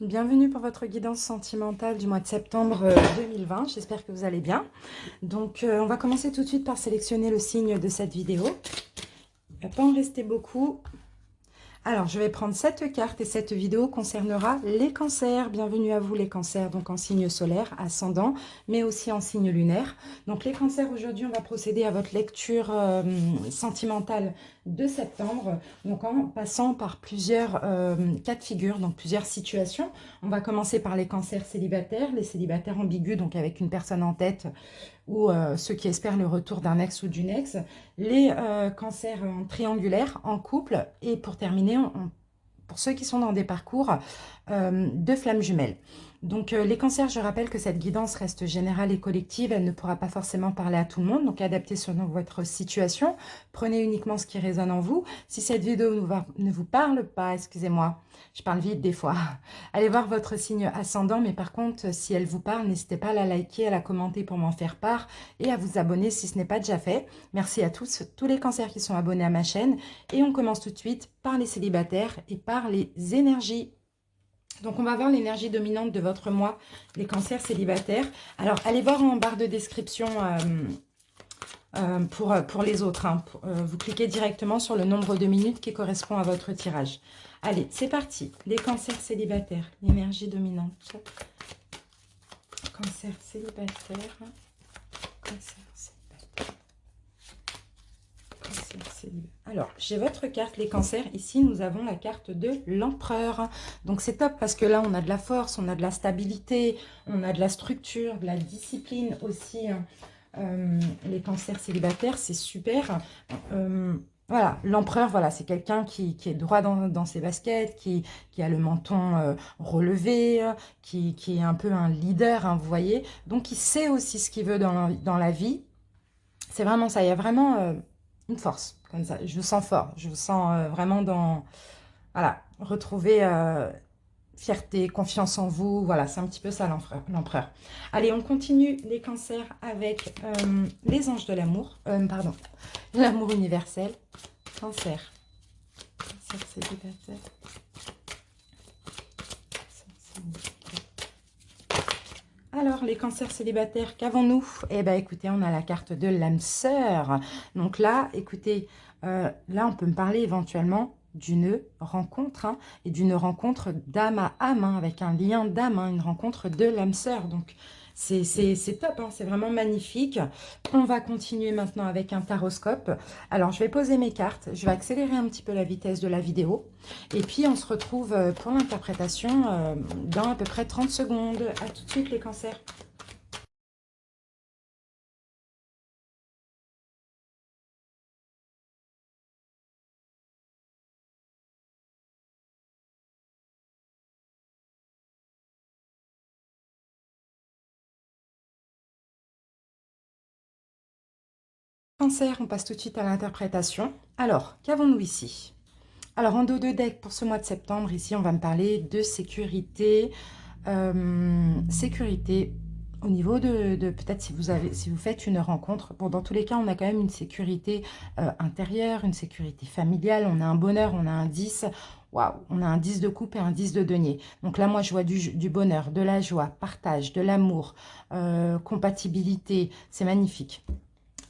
Bienvenue pour votre guidance sentimentale du mois de septembre 2020. J'espère que vous allez bien. Donc, on va commencer tout de suite par sélectionner le signe de cette vidéo. Il ne va pas en rester beaucoup. Alors, je vais prendre cette carte et cette vidéo concernera les cancers. Bienvenue à vous les cancers, donc en signe solaire, ascendant, mais aussi en signe lunaire. Donc les cancers, aujourd'hui, on va procéder à votre lecture sentimentale de septembre, donc en passant par plusieurs cas de figure, donc plusieurs situations. On va commencer par les cancers célibataires, les célibataires ambigus, donc avec une personne en tête, ou ceux qui espèrent le retour d'un ex ou d'une ex, les cancers triangulaires en couple, et pour terminer, pour ceux qui sont dans des parcours de flammes jumelles. Donc les cancers, je rappelle que cette guidance reste générale et collective, elle ne pourra pas forcément parler à tout le monde, donc adaptez selon votre situation, prenez uniquement ce qui résonne en vous. Si cette vidéo ne vous parle pas, excusez-moi, je parle vite des fois, allez voir votre signe ascendant, mais par contre, si elle vous parle, n'hésitez pas à la liker, à la commenter pour m'en faire part et à vous abonner si ce n'est pas déjà fait. Merci à tous les cancers qui sont abonnés à ma chaîne. Et on commence tout de suite par les célibataires et par les énergies. Donc, on va voir l'énergie dominante de votre mois, les cancers célibataires. Alors, allez voir en barre de description pour les autres. Hein. Vous cliquez directement sur le nombre de minutes qui correspond à votre tirage. Allez, c'est parti. Les cancers célibataires, l'énergie dominante. Cancer célibataire. Cancer célibataire. Alors, j'ai votre carte, les cancers. Ici, nous avons la carte de l'empereur. Donc, c'est top parce que là, on a de la force, on a de la stabilité, on a de la structure, de la discipline aussi. Les cancers célibataires, c'est super. Voilà, l'empereur, voilà, c'est quelqu'un qui est droit dans ses baskets, qui a le menton relevé, qui est un peu un leader, hein, vous voyez. Donc, il sait aussi ce qu'il veut dans la vie. C'est vraiment ça, il y a vraiment une force, comme ça. Je vous sens fort, je vous sens vraiment dans, voilà, retrouver fierté, confiance en vous. Voilà, c'est un petit peu ça l'empereur. Allez, on continue les cancers avec les anges de l'amour, pardon, l'amour universel. Cancer, cancer célibataire. Alors, les cancers célibataires, qu'avons-nous? Eh bien, écoutez, on a la carte de l'âme sœur. Donc là, écoutez, là, on peut me parler éventuellement d'une rencontre, hein, et d'une rencontre d'âme à âme, hein, avec un lien d'âme, hein, une rencontre de l'âme sœur. Donc, c'est top, hein, c'est vraiment magnifique. On va continuer maintenant avec un taroscope. Alors, je vais poser mes cartes, je vais accélérer un petit peu la vitesse de la vidéo. Et puis, on se retrouve pour l'interprétation dans à peu près 30 secondes. À tout de suite, les cancers. Cancer, on passe tout de suite à l'interprétation. Alors, qu'avons-nous ici? Alors, en dos de deck, pour ce mois de septembre, ici, on va me parler de sécurité. Sécurité au niveau de peut-être si vous faites une rencontre. Bon, dans tous les cas, on a quand même une sécurité intérieure, une sécurité familiale. On a un bonheur, on a un 10. Waouh, on a un 10 de coupe et un 10 de denier. Donc là, moi, je vois du bonheur, de la joie, partage, de l'amour, compatibilité. C'est magnifique.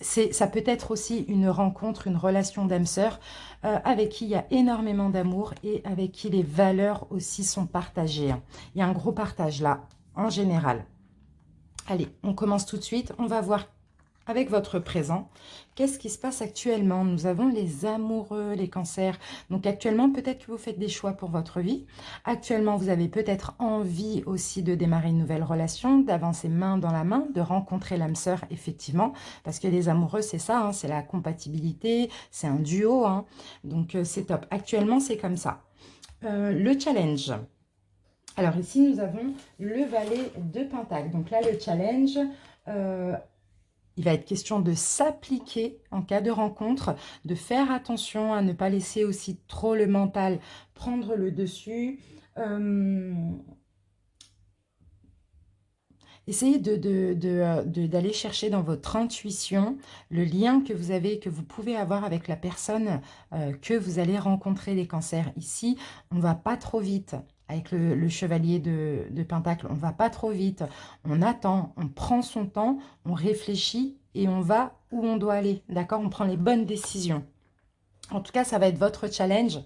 Ça peut être aussi une rencontre, une relation d'âme sœur avec qui il y a énormément d'amour et avec qui les valeurs aussi sont partagées. Hein. Il y a un gros partage là, en général. Allez, on commence tout de suite. On va voir avec votre présent. Qu'est-ce qui se passe actuellement? Nous avons les amoureux, les cancers. Donc actuellement, peut-être que vous faites des choix pour votre vie. Actuellement, vous avez peut-être envie aussi de démarrer une nouvelle relation, d'avancer main dans la main, de rencontrer l'âme sœur, effectivement. Parce que les amoureux, c'est ça, hein, c'est la compatibilité, c'est un duo. Hein, donc c'est top. Actuellement, c'est comme ça. Le challenge. Alors ici, nous avons le valet de Pentacle. Donc là, le challenge, il va être question de s'appliquer en cas de rencontre, de faire attention à ne pas laisser aussi trop le mental prendre le dessus. Essayez d'aller chercher dans votre intuition le lien que vous avez, que vous pouvez avoir avec la personne que vous allez rencontrer, les cancers. Ici, on ne va pas trop vite. avec le chevalier de Pentacle. On ne va pas trop vite, on attend, on prend son temps, on réfléchit et on va où on doit aller, d'accord? On prend les bonnes décisions. En tout cas, ça va être votre challenge,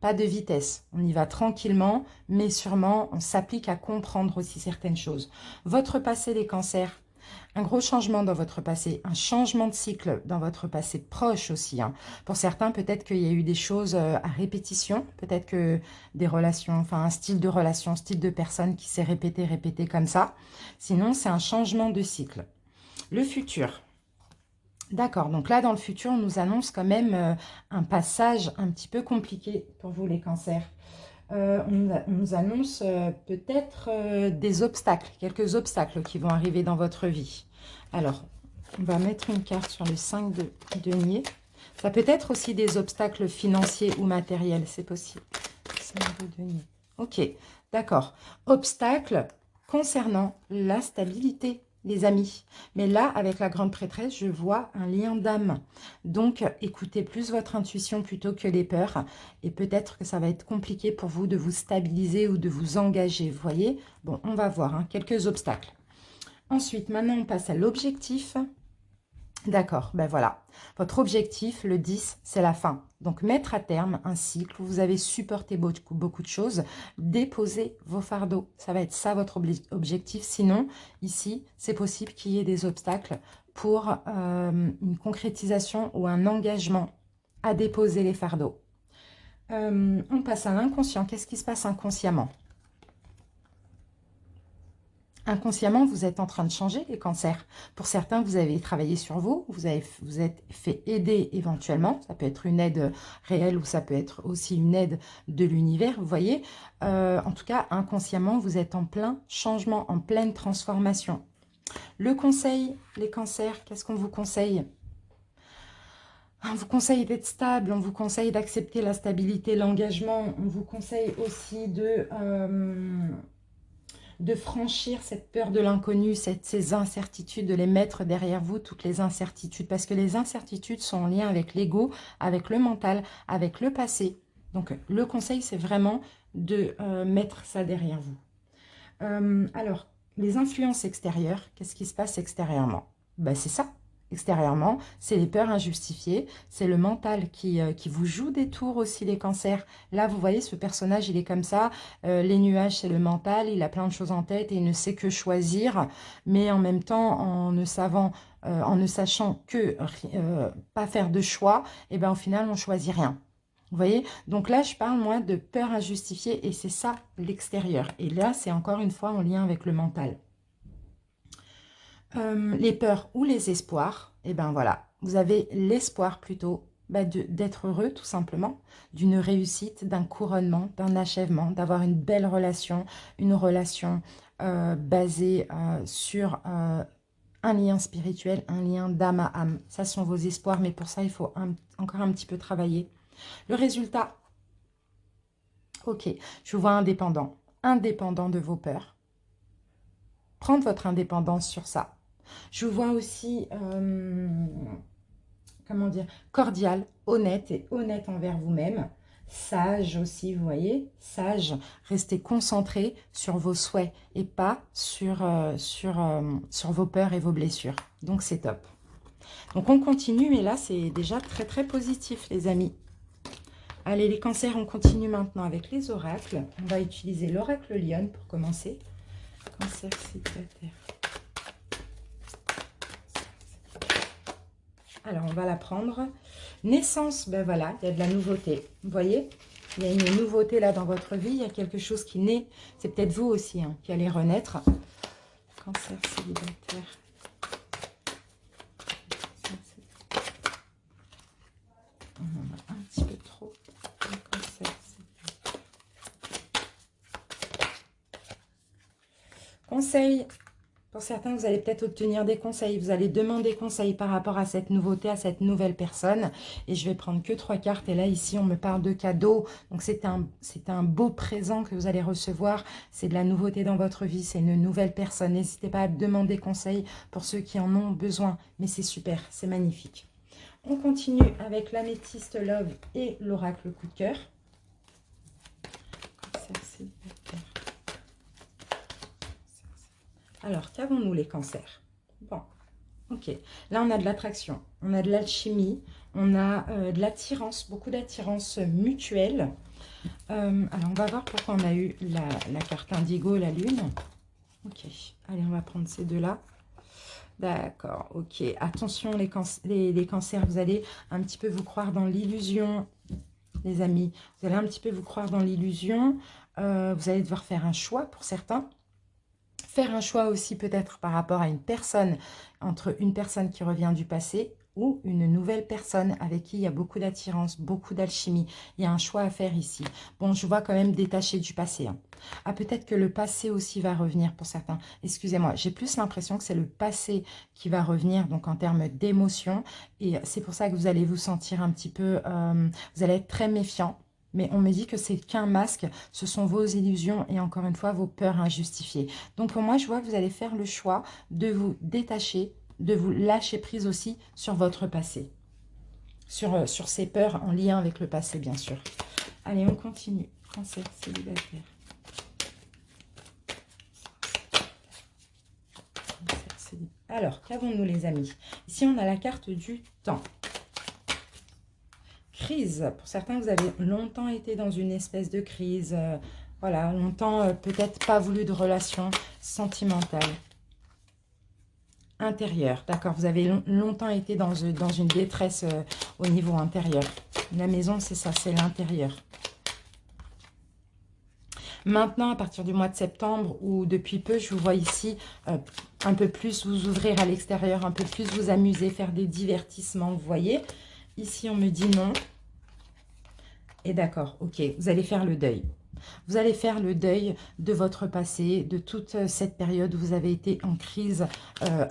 pas de vitesse. On y va tranquillement, mais sûrement, on s'applique à comprendre aussi certaines choses. Votre passé, les cancers, un gros changement dans votre passé, un changement de cycle dans votre passé proche aussi, hein. Pour certains, peut-être qu'il y a eu des choses à répétition, peut-être que des relations, enfin un style de relation, un style de personne qui s'est répété comme ça. Sinon, c'est un changement de cycle. Le futur. D'accord, donc là, dans le futur, on nous annonce quand même un passage un petit peu compliqué pour vous, les cancers. On nous annonce peut-être des obstacles, quelques obstacles qui vont arriver dans votre vie. Alors, on va mettre une carte sur le 5 de denier. Ça peut être aussi des obstacles financiers ou matériels, c'est possible. 5 de denier. Ok, d'accord. Obstacles concernant la stabilité, les amis. Mais là, avec la grande prêtresse, je vois un lien d'âme. Donc, écoutez plus votre intuition plutôt que les peurs. Et peut-être que ça va être compliqué pour vous de vous stabiliser ou de vous engager. Vous voyez? Bon, on va voir, hein, quelques obstacles. Ensuite, maintenant, on passe à l'objectif. D'accord, ben voilà. Votre objectif, le 10, c'est la fin. Donc, mettre à terme un cycle où vous avez supporté beaucoup de choses, déposer vos fardeaux. Ça va être ça votre objectif. Sinon, ici, c'est possible qu'il y ait des obstacles pour une concrétisation ou un engagement à déposer les fardeaux. On passe à l'inconscient. Qu'est-ce qui se passe inconsciemment ? Inconsciemment, vous êtes en train de changer, les cancers. Pour certains, vous avez travaillé sur vous, vous êtes fait aider éventuellement. Ça peut être une aide réelle ou ça peut être aussi une aide de l'univers, vous voyez. En tout cas, inconsciemment, vous êtes en plein changement, en pleine transformation. Le conseil, les cancers, qu'est-ce qu'on vous conseille ? On vous conseille d'être stable, on vous conseille d'accepter la stabilité, l'engagement. On vous conseille aussi de franchir cette peur de l'inconnu, ces incertitudes, de les mettre derrière vous, toutes les incertitudes, parce que les incertitudes sont en lien avec l'ego, avec le mental, avec le passé. Donc, le conseil, c'est vraiment de mettre ça derrière vous. Alors, les influences extérieures, qu'est-ce qui se passe extérieurement? Ben, c'est ça. Extérieurement, c'est les peurs injustifiées, c'est le mental qui vous joue des tours aussi, les cancers. Là, vous voyez, ce personnage, il est comme ça. Les nuages, c'est le mental, il a plein de choses en tête et il ne sait que choisir. Mais en même temps, en ne sachant que pas faire de choix, et ben, au final, on choisit rien. Vous voyez? Donc là, je parle, moi, de peur injustifiée et c'est ça, l'extérieur. Et là, c'est encore une fois en lien avec le mental. Les peurs ou les espoirs, et ben voilà, vous avez l'espoir plutôt d'être heureux, tout simplement, d'une réussite, d'un couronnement, d'un achèvement, d'avoir une belle relation, une relation basée sur un lien spirituel, un lien d'âme à âme. Ça sont vos espoirs, mais pour ça, il faut encore un petit peu travailler. Le résultat, ok, je vous vois indépendant. Indépendant de vos peurs. Prendre votre indépendance sur ça. Je vous vois aussi, comment dire, cordial, honnête et honnête envers vous-même. Sage aussi, vous voyez, sage. Restez concentré sur vos souhaits et pas sur vos peurs et vos blessures. Donc, c'est top. Donc, on continue, mais là, c'est déjà très, très positif, les amis. Allez, les cancers, on continue maintenant avec les oracles. On va utiliser l'oracle Lionne pour commencer. Cancer célibataire. Alors, on va la prendre. Naissance, ben voilà, il y a de la nouveauté. Vous voyez, il y a une nouveauté là dans votre vie. Il y a quelque chose qui naît. C'est peut-être vous aussi hein, qui allez renaître. Cancer célibataire. On en a un petit peu trop. Cancer célibataire. Conseil. Pour certains, vous allez peut-être obtenir des conseils. Vous allez demander conseil par rapport à cette nouveauté, à cette nouvelle personne. Et je vais prendre que 3 cartes. Et là, ici, on me parle de cadeaux. Donc, c'est un beau présent que vous allez recevoir. C'est de la nouveauté dans votre vie. C'est une nouvelle personne. N'hésitez pas à demander conseil pour ceux qui en ont besoin. Mais c'est super, c'est magnifique. On continue avec l'améthyste love et l'oracle coup de cœur. Cancer célibataire. Alors, qu'avons-nous les cancers? Bon, ok. Là, on a de l'attraction, on a de l'alchimie, on a de l'attirance, beaucoup d'attirance mutuelle. Alors, on va voir pourquoi on a eu la carte indigo, la lune. Ok, allez, on va prendre ces deux-là. D'accord, ok. Attention les cancers, vous allez un petit peu vous croire dans l'illusion, les amis. Vous allez un petit peu vous croire dans l'illusion. Vous allez devoir faire un choix pour certains. Faire un choix aussi peut-être par rapport à une personne, entre une personne qui revient du passé ou une nouvelle personne avec qui il y a beaucoup d'attirance, beaucoup d'alchimie. Il y a un choix à faire ici. Bon, je vois quand même détaché du passé. Hein. Ah, peut-être que le passé aussi va revenir pour certains. Excusez-moi, j'ai plus l'impression que c'est le passé qui va revenir, donc en termes d'émotion. Et c'est pour ça que vous allez vous sentir un petit peu... vous allez être très méfiant. Mais on me dit que c'est qu'un masque, ce sont vos illusions et encore une fois vos peurs injustifiées. Donc pour moi, je vois que vous allez faire le choix de vous détacher, de vous lâcher prise aussi sur votre passé. Sur ces peurs en lien avec le passé, bien sûr. Allez, on continue. Cancer célibataire. Alors, qu'avons-nous les amis? Ici, on a la carte du temps. Crise. Pour certains, vous avez longtemps été dans une espèce de crise. Voilà, longtemps peut-être pas voulu de relation sentimentale. Intérieur, d'accord. Vous avez longtemps été dans une détresse au niveau intérieur. La maison, c'est ça, c'est l'intérieur. Maintenant, à partir du mois de septembre ou depuis peu, je vous vois ici un peu plus vous ouvrir à l'extérieur, un peu plus vous amuser, faire des divertissements, vous voyez. Ici, on me dit non. Et d'accord, ok, vous allez faire le deuil. Vous allez faire le deuil de votre passé, de toute cette période où vous avez été en crise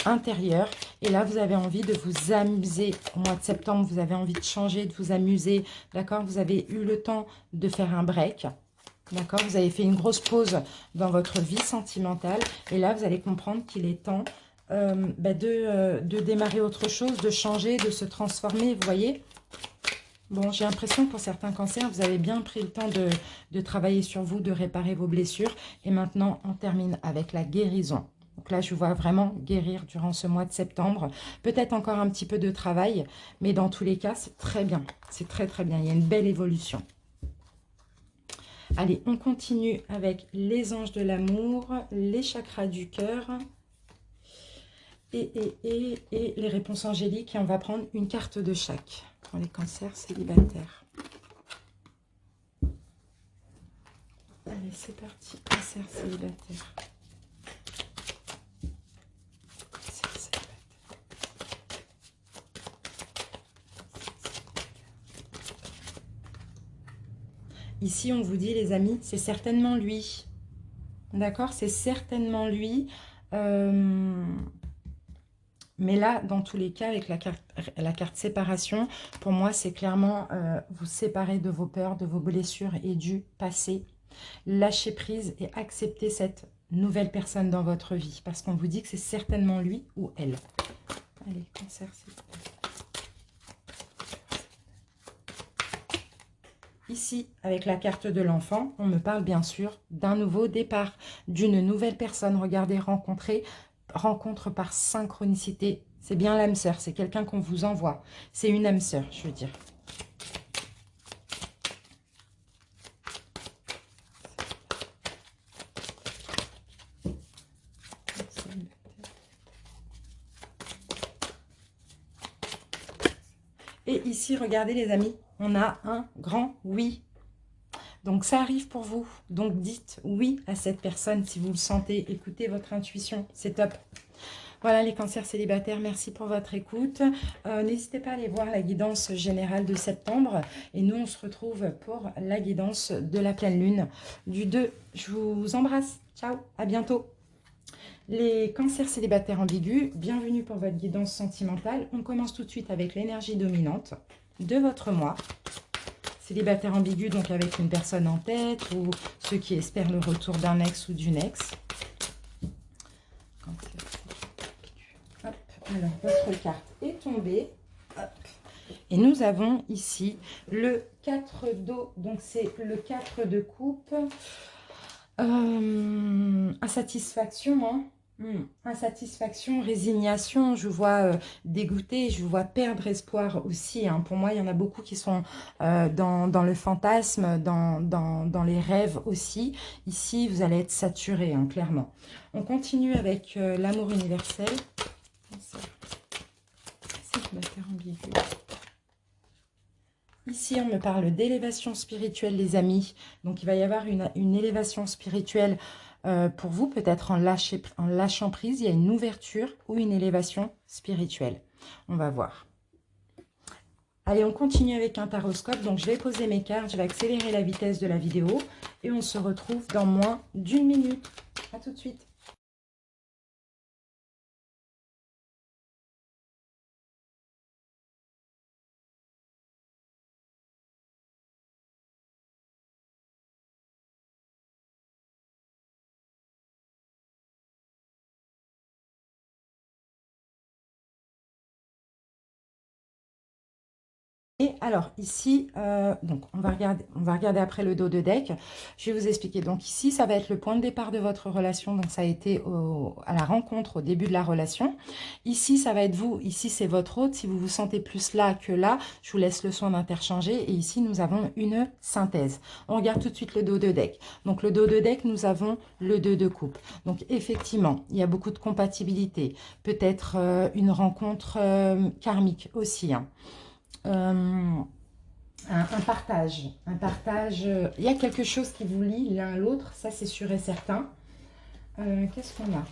intérieure. Et là, vous avez envie de vous amuser. Au mois de septembre, vous avez envie de changer, de vous amuser. D'accord? Vous avez eu le temps de faire un break. D'accord? Vous avez fait une grosse pause dans votre vie sentimentale. Et là, vous allez comprendre qu'il est temps de démarrer autre chose, de changer, de se transformer. Vous voyez? Bon, j'ai l'impression que pour certains cancers, vous avez bien pris le temps de travailler sur vous, de réparer vos blessures. Et maintenant, on termine avec la guérison. Donc là, je vous vois vraiment guérir durant ce mois de septembre. Peut-être encore un petit peu de travail, mais dans tous les cas, c'est très bien. C'est très, très bien. Il y a une belle évolution. Allez, on continue avec les anges de l'amour, les chakras du cœur et les réponses angéliques. Et on va prendre une carte de chaque pour les cancers célibataires. Allez, c'est parti. Cancer célibataire. Cancer célibataire. Ici, on vous dit, les amis, c'est certainement lui. D'accord? C'est certainement lui. Mais là, dans tous les cas, avec la carte séparation, pour moi, c'est clairement vous séparer de vos peurs, de vos blessures et du passé. Lâcher prise et accepter cette nouvelle personne dans votre vie. Parce qu'on vous dit que c'est certainement lui ou elle. Allez, cancer, c'est... Ici, avec la carte de l'enfant, on me parle bien sûr d'un nouveau départ, d'une nouvelle personne. Regardez, rencontre par synchronicité. C'est bien l'âme sœur, c'est quelqu'un qu'on vous envoie. C'est une âme sœur, je veux dire. Et ici, regardez les amis, on a un grand oui. Donc ça arrive pour vous. Donc dites oui à cette personne si vous le sentez. Écoutez votre intuition, c'est top. Voilà les cancers célibataires, merci pour votre écoute. N'hésitez pas à aller voir la guidance générale de septembre. Et nous, on se retrouve pour la guidance de la pleine lune du 2. Je vous embrasse. Ciao, à bientôt. Les cancers célibataires ambigus, bienvenue pour votre guidance sentimentale. On commence tout de suite avec l'énergie dominante de votre mois. Célibataire ambigu, donc avec une personne en tête ou ceux qui espèrent le retour d'un ex ou d'une ex. Hop, alors, votre carte est tombée. Hop. Et nous avons ici le 4 d'eau, donc c'est le 4 de coupe. Insatisfaction, hein. Insatisfaction, résignation, je vous vois dégoûté, je vous vois perdre espoir aussi, hein. Pour moi, il y en a beaucoup qui sont dans le fantasme, dans les rêves aussi. Ici, vous allez être saturé, hein, clairement. On continue avec l'amour universel. Célibataire ambigu. Ici, on me parle d'élévation spirituelle, les amis. Donc, il va y avoir une élévation spirituelle pour vous, peut-être en lâchant prise. Il y a une ouverture ou une élévation spirituelle. On va voir. Allez, on continue avec un taroscope. Donc, je vais poser mes cartes. Je vais accélérer la vitesse de la vidéo. Et on se retrouve dans moins d'une minute. À tout de suite. Et alors ici, donc on va regarder après le dos de deck. Je vais vous expliquer. Donc ici, ça va être le point de départ de votre relation. Donc ça a été à la rencontre, au début de la relation. Ici, ça va être vous. Ici, c'est votre hôte. Si vous vous sentez plus là que là, je vous laisse le soin d'interchanger. Et ici, nous avons une synthèse. On regarde tout de suite le dos de deck. Donc le dos de deck, nous avons le 2 de coupe. Donc effectivement, il y a beaucoup de compatibilité. Peut-être une rencontre karmique aussi, hein. Un partage. Il y a quelque chose qui vous lie l'un à l'autre, ça c'est sûr et certain. Qu'est-ce qu'on a?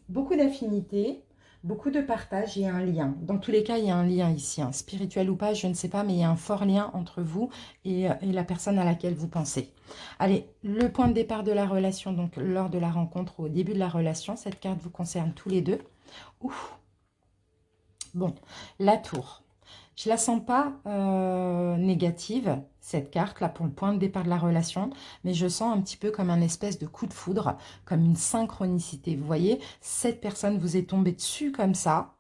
Beaucoup d'affinités, beaucoup de partage, il y a un lien. Dans tous les cas, il y a un lien ici, hein. Spirituel ou pas, je ne sais pas, mais il y a un fort lien entre vous et la personne à laquelle vous pensez. Allez, le point de départ de la relation, donc lors de la rencontre, au début de la relation, cette carte vous concerne tous les deux. Ouf. Bon, la tour. Je ne la sens pas négative, cette carte-là, pour le point de départ de la relation, mais je sens un petit peu comme un espèce de coup de foudre, comme une synchronicité. Vous voyez, cette personne vous est tombée dessus comme ça,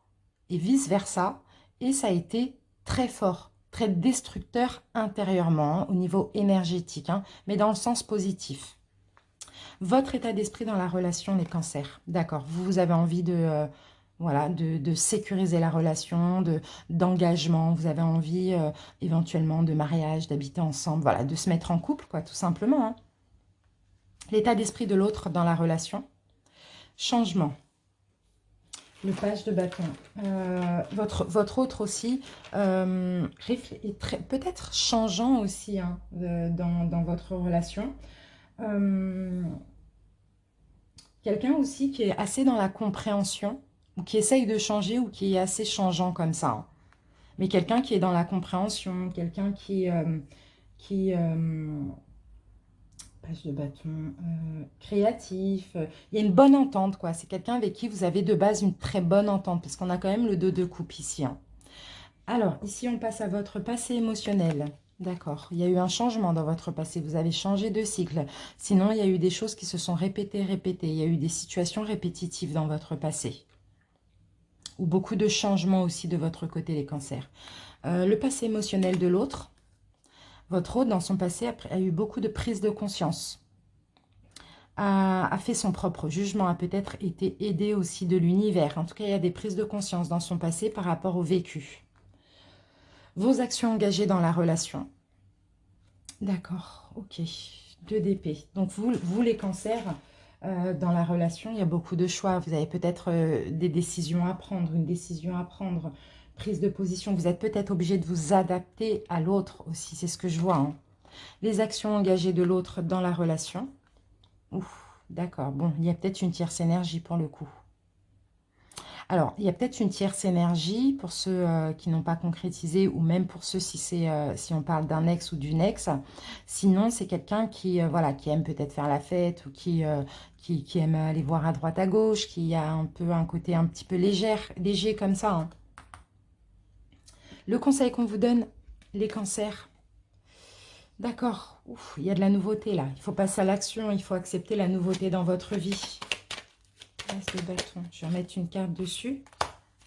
et vice-versa, et ça a été très fort, très destructeur intérieurement, hein, au niveau énergétique, hein, mais dans le sens positif. Votre état d'esprit dans la relation, les cancers. D'accord, vous avez envie de, voilà, de sécuriser la relation, d'engagement. Vous avez envie éventuellement de mariage, d'habiter ensemble, voilà, de se mettre en couple, quoi, tout simplement, hein. L'état d'esprit de l'autre dans la relation. Changement. Le page de bâton. Votre autre aussi est peut-être changeant aussi, hein, dans votre relation. Quelqu'un aussi qui est assez dans la compréhension, ou qui essaye de changer, ou qui est assez changeant comme ça, hein. Mais quelqu'un qui est dans la compréhension, quelqu'un qui page de bâton, créatif. Il y a une bonne entente, quoi. C'est quelqu'un avec qui vous avez de base une très bonne entente, parce qu'on a quand même le 2 de coupe ici, hein. Alors, ici, on passe à votre passé émotionnel. D'accord. Il y a eu un changement dans votre passé. Vous avez changé de cycle. Sinon, il y a eu des choses qui se sont répétées. Il y a eu des situations répétitives dans votre passé. Ou beaucoup de changements aussi de votre côté, les cancers. Le passé émotionnel de l'autre. Votre hôte, dans son passé, a eu beaucoup de prise de conscience. A fait son propre jugement, a peut-être été aidé aussi de l'univers. En tout cas, il y a des prises de conscience dans son passé par rapport au vécu. Vos actions engagées dans la relation. D'accord, ok. 2 d'épée. Donc, vous les cancers, dans la relation, il y a beaucoup de choix. Vous avez peut-être des décisions à prendre, une décision à prendre, prise de position. Vous êtes peut-être obligé de vous adapter à l'autre aussi, c'est ce que je vois, hein. Les actions engagées de l'autre dans la relation. Ouf, d'accord. Bon, il y a peut-être une tierce énergie pour le coup. Alors, il y a peut-être une tierce énergie pour ceux qui n'ont pas concrétisé, ou même pour ceux si on parle d'un ex ou d'une ex. Sinon, c'est quelqu'un qui, voilà, qui aime peut-être faire la fête, ou qui aime aller voir à droite à gauche, qui a un peu un côté un petit peu léger comme ça, hein. Le conseil qu'on vous donne, les cancers. D'accord, il y a de la nouveauté là. Il faut passer à l'action, il faut accepter la nouveauté dans votre vie. De bâton. Je vais remettre une carte dessus.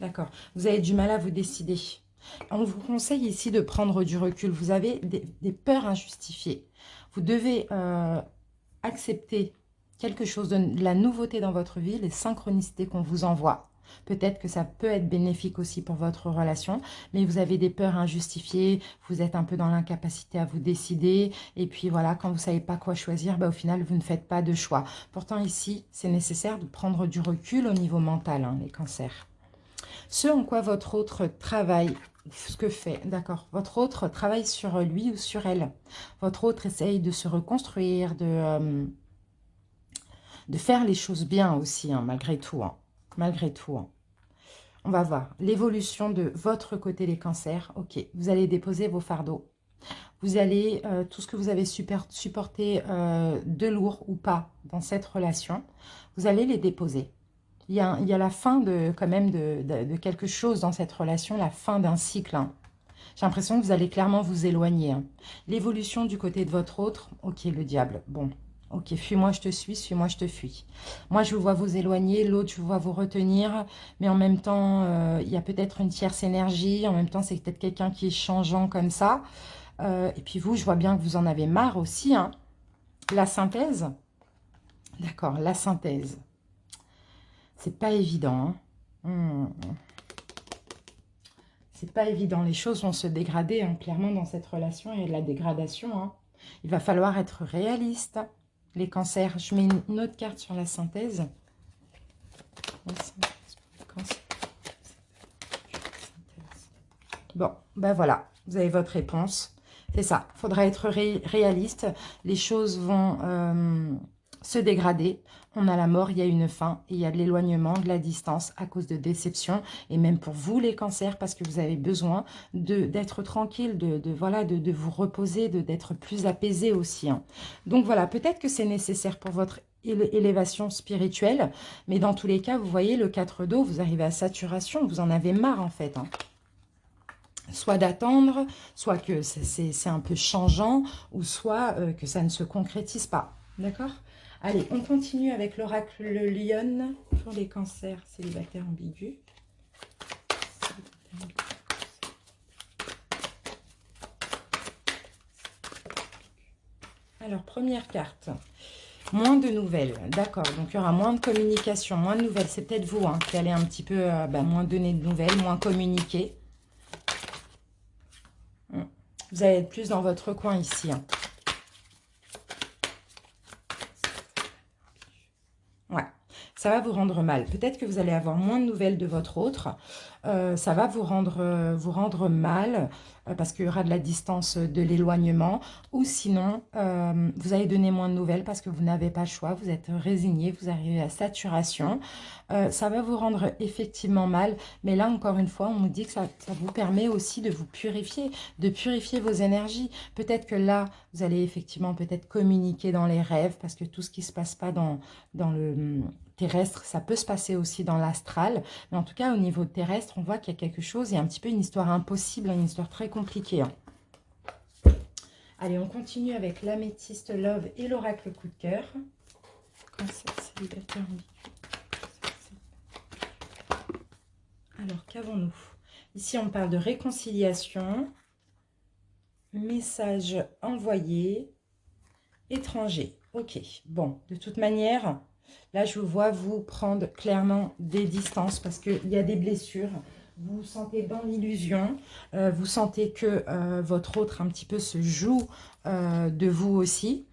D'accord. Vous avez du mal à vous décider. On vous conseille ici de prendre du recul. Vous avez des peurs injustifiées. Vous devez accepter quelque chose de la nouveauté dans votre vie, les synchronicités qu'on vous envoie. Peut-être que ça peut être bénéfique aussi pour votre relation, mais vous avez des peurs injustifiées, vous êtes un peu dans l'incapacité à vous décider, et puis voilà, quand vous ne savez pas quoi choisir, bah, au final, vous ne faites pas de choix. Pourtant, ici, c'est nécessaire de prendre du recul au niveau mental, hein, les cancers. Ce en quoi votre autre travaille, ce que fait, d'accord, votre autre travaille sur lui ou sur elle. Votre autre essaye de se reconstruire, de faire les choses bien aussi, hein, malgré tout. Hein, malgré tout. Hein. On va voir l'évolution de votre côté, les cancers. Ok, vous allez déposer vos fardeaux. Vous allez, tout ce que vous avez supporté de lourd ou pas dans cette relation, vous allez les déposer. Il y a la fin de, quand même de quelque chose dans cette relation, la fin d'un cycle. Hein. J'ai l'impression que vous allez clairement vous éloigner. Hein. L'évolution du côté de votre autre, ok, le diable, bon. Ok, fuis-moi, je te suis-moi, je te fuis. Moi, je vous vois vous éloigner, l'autre, je vous vois vous retenir, mais en même temps, il y a peut-être une tierce énergie, en même temps, c'est peut-être quelqu'un qui est changeant comme ça. Et puis vous, je vois bien que vous en avez marre aussi. Hein. La synthèse, d'accord, la synthèse. C'est pas évident. Hein. C'est pas évident. Les choses vont se dégrader, hein, clairement, dans cette relation. Il y a de la dégradation. Hein. Il va falloir être réaliste. Les cancers, je mets une autre carte sur la synthèse. La synthèse pour les cancers. Bon, ben voilà. Vous avez votre réponse. C'est ça. Il faudra être réaliste. Les choses vont se dégrader. On a la mort, il y a une fin, et il y a de l'éloignement, de la distance à cause de déception, et même pour vous les cancers, parce que vous avez besoin d'être tranquille, voilà, de vous reposer, d'être plus apaisé aussi. Hein. Donc voilà, peut-être que c'est nécessaire pour votre élévation spirituelle, mais dans tous les cas, vous voyez, le 4 d'eau, vous arrivez à saturation, vous en avez marre en fait. Hein. Soit d'attendre, soit que c'est un peu changeant, ou soit que ça ne se concrétise pas. D'accord ? Allez, on continue avec l'oracle Lyon pour les cancers célibataires ambigus. Alors, première carte. Moins de nouvelles, d'accord. Donc, il y aura moins de communication, moins de nouvelles. C'est peut-être vous hein, qui allez un petit peu moins donner de nouvelles, moins communiquer. Vous allez être plus dans votre coin ici. Hein. Ouais, ça va vous rendre mal. Peut-être que vous allez avoir moins de nouvelles de votre autre. Ça va vous rendre mal parce qu'il y aura de la distance, de l'éloignement. Ou sinon, vous allez donner moins de nouvelles parce que vous n'avez pas le choix. Vous êtes résigné, vous arrivez à saturation. Ça va vous rendre effectivement mal. Mais là, encore une fois, on nous dit que ça vous permet aussi de vous purifier, de purifier vos énergies. Peut-être que là, vous allez effectivement peut-être communiquer dans les rêves parce que tout ce qui ne se passe pas dans le terrestre, ça peut se passer aussi dans l'astral. Mais en tout cas, au niveau terrestre, on voit qu'il y a quelque chose, il y a un petit peu une histoire impossible, une histoire très compliquée. Hein. Allez, on continue avec l'améthyste love et l'oracle coup de cœur. Cancer célibataire ambigu. Alors, qu'avons-nous? Ici, on parle de réconciliation, message envoyé, étranger. Ok, bon, de toute manière, là, je vous vois vous prendre clairement des distances parce qu'il y a des blessures. Vous vous sentez dans l'illusion. Vous sentez que votre autre un petit peu se joue de vous aussi.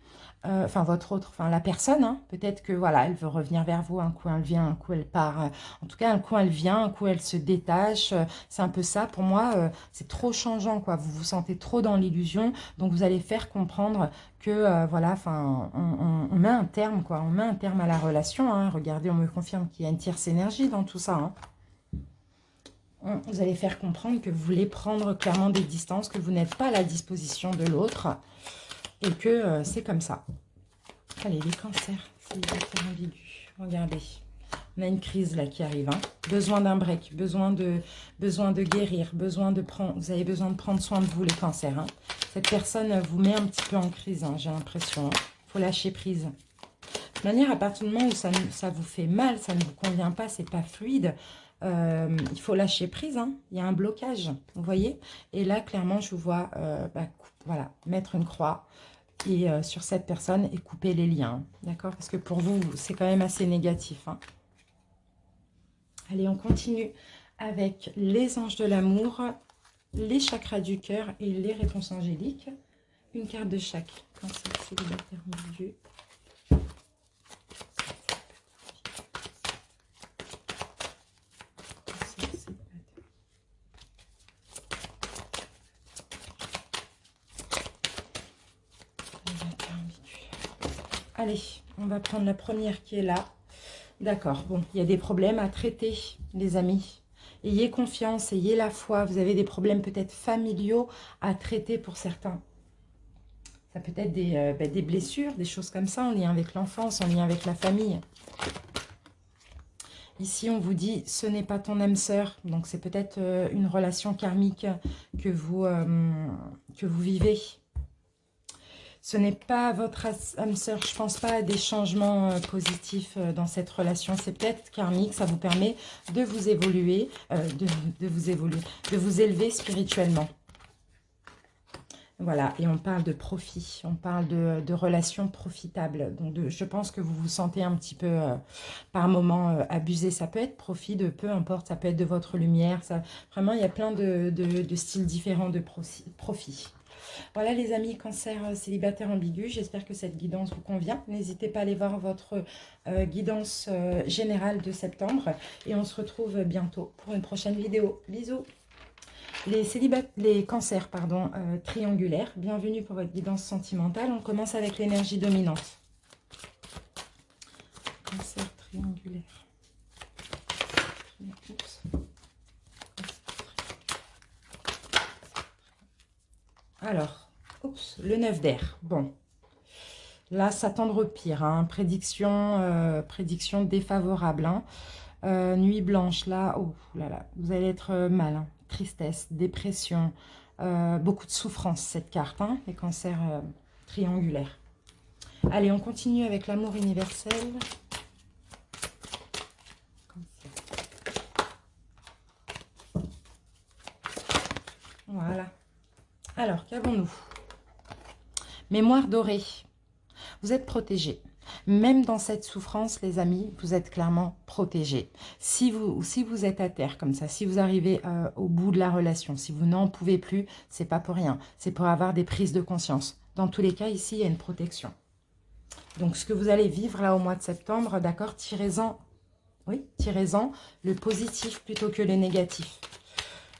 Enfin, votre autre, enfin la personne. Hein, peut-être que voilà, elle veut revenir vers vous. Un coup, elle vient, un coup, elle part. En tout cas, un coup, elle vient, un coup, elle se détache. C'est un peu ça. Pour moi, c'est trop changeant, quoi. Vous vous sentez trop dans l'illusion. Donc, vous allez faire comprendre que voilà, enfin, on met un terme, quoi. On met un terme à la relation. Hein. Regardez, on me confirme qu'il y a une tierce énergie dans tout ça. Hein. Vous allez faire comprendre que vous voulez prendre clairement des distances, que vous n'êtes pas à la disposition de l'autre et que c'est comme ça. Allez, les cancers, célibataires ambigus. Regardez, on a une crise là qui arrive. Hein. Besoin d'un break, besoin de guérir, vous avez besoin de prendre soin de vous, les cancers. Hein. Cette personne vous met un petit peu en crise, hein, j'ai l'impression. Il faut lâcher prise. De toute manière, à partir du moment où ça vous fait mal, ça ne vous convient pas, c'est pas fluide, il faut lâcher prise. Hein. Il y a un blocage, vous voyez. Et là, clairement, je vous vois voilà, mettre une croix. et sur cette personne et couper les liens. D'accord? Parce que pour vous, c'est quand même assez négatif. Hein. Allez, on continue avec les anges de l'amour, les chakras du cœur et les réponses angéliques. Une carte de chaque cancer célibataire ambigu. Allez, on va prendre la première qui est là. D'accord, bon, il y a des problèmes à traiter, les amis. Ayez confiance, ayez la foi. Vous avez des problèmes peut-être familiaux à traiter pour certains. Ça peut être des blessures, des choses comme ça, en lien avec l'enfance, en lien avec la famille. Ici, on vous dit, ce n'est pas ton âme sœur. Donc, c'est peut-être une relation karmique que vous vivez. Ce n'est pas votre âme sœur. Je ne pense pas à des changements positifs dans cette relation. C'est peut-être karmique. Ça vous permet de vous évoluer, de vous élever spirituellement. Voilà, et on parle de profit, on parle de relations profitables. Donc, je pense que vous vous sentez un petit peu, par moment, abusé. Ça peut être profit de peu importe, ça peut être de votre lumière. Ça, vraiment, il y a plein de styles différents de profit. Voilà les amis, cancer célibataire ambigu, j'espère que cette guidance vous convient. N'hésitez pas à aller voir votre guidance générale de septembre. Et on se retrouve bientôt pour une prochaine vidéo. Bisous. Les cancers triangulaires, bienvenue pour votre guidance sentimentale. On commence avec l'énergie dominante. Cancer triangulaire. Alors, le 9 d'air. Bon, là, s'attendre au pire. Hein. Prédiction défavorable. Hein. Nuit blanche, là, oh là là, vous allez être mal. Hein. Tristesse, dépression, beaucoup de souffrance, cette carte, hein, les cancers triangulaires. Allez, on continue avec l'amour universel. Voilà. Alors, qu'avons-nous? Mémoire dorée. Vous êtes protégés. Même dans cette souffrance, les amis, vous êtes clairement protégés. Si vous êtes à terre comme ça, si vous arrivez au bout de la relation, si vous n'en pouvez plus, c'est pas pour rien. C'est pour avoir des prises de conscience. Dans tous les cas, ici, il y a une protection. Donc, ce que vous allez vivre là au mois de septembre, d'accord, tirez-en le positif plutôt que le négatif.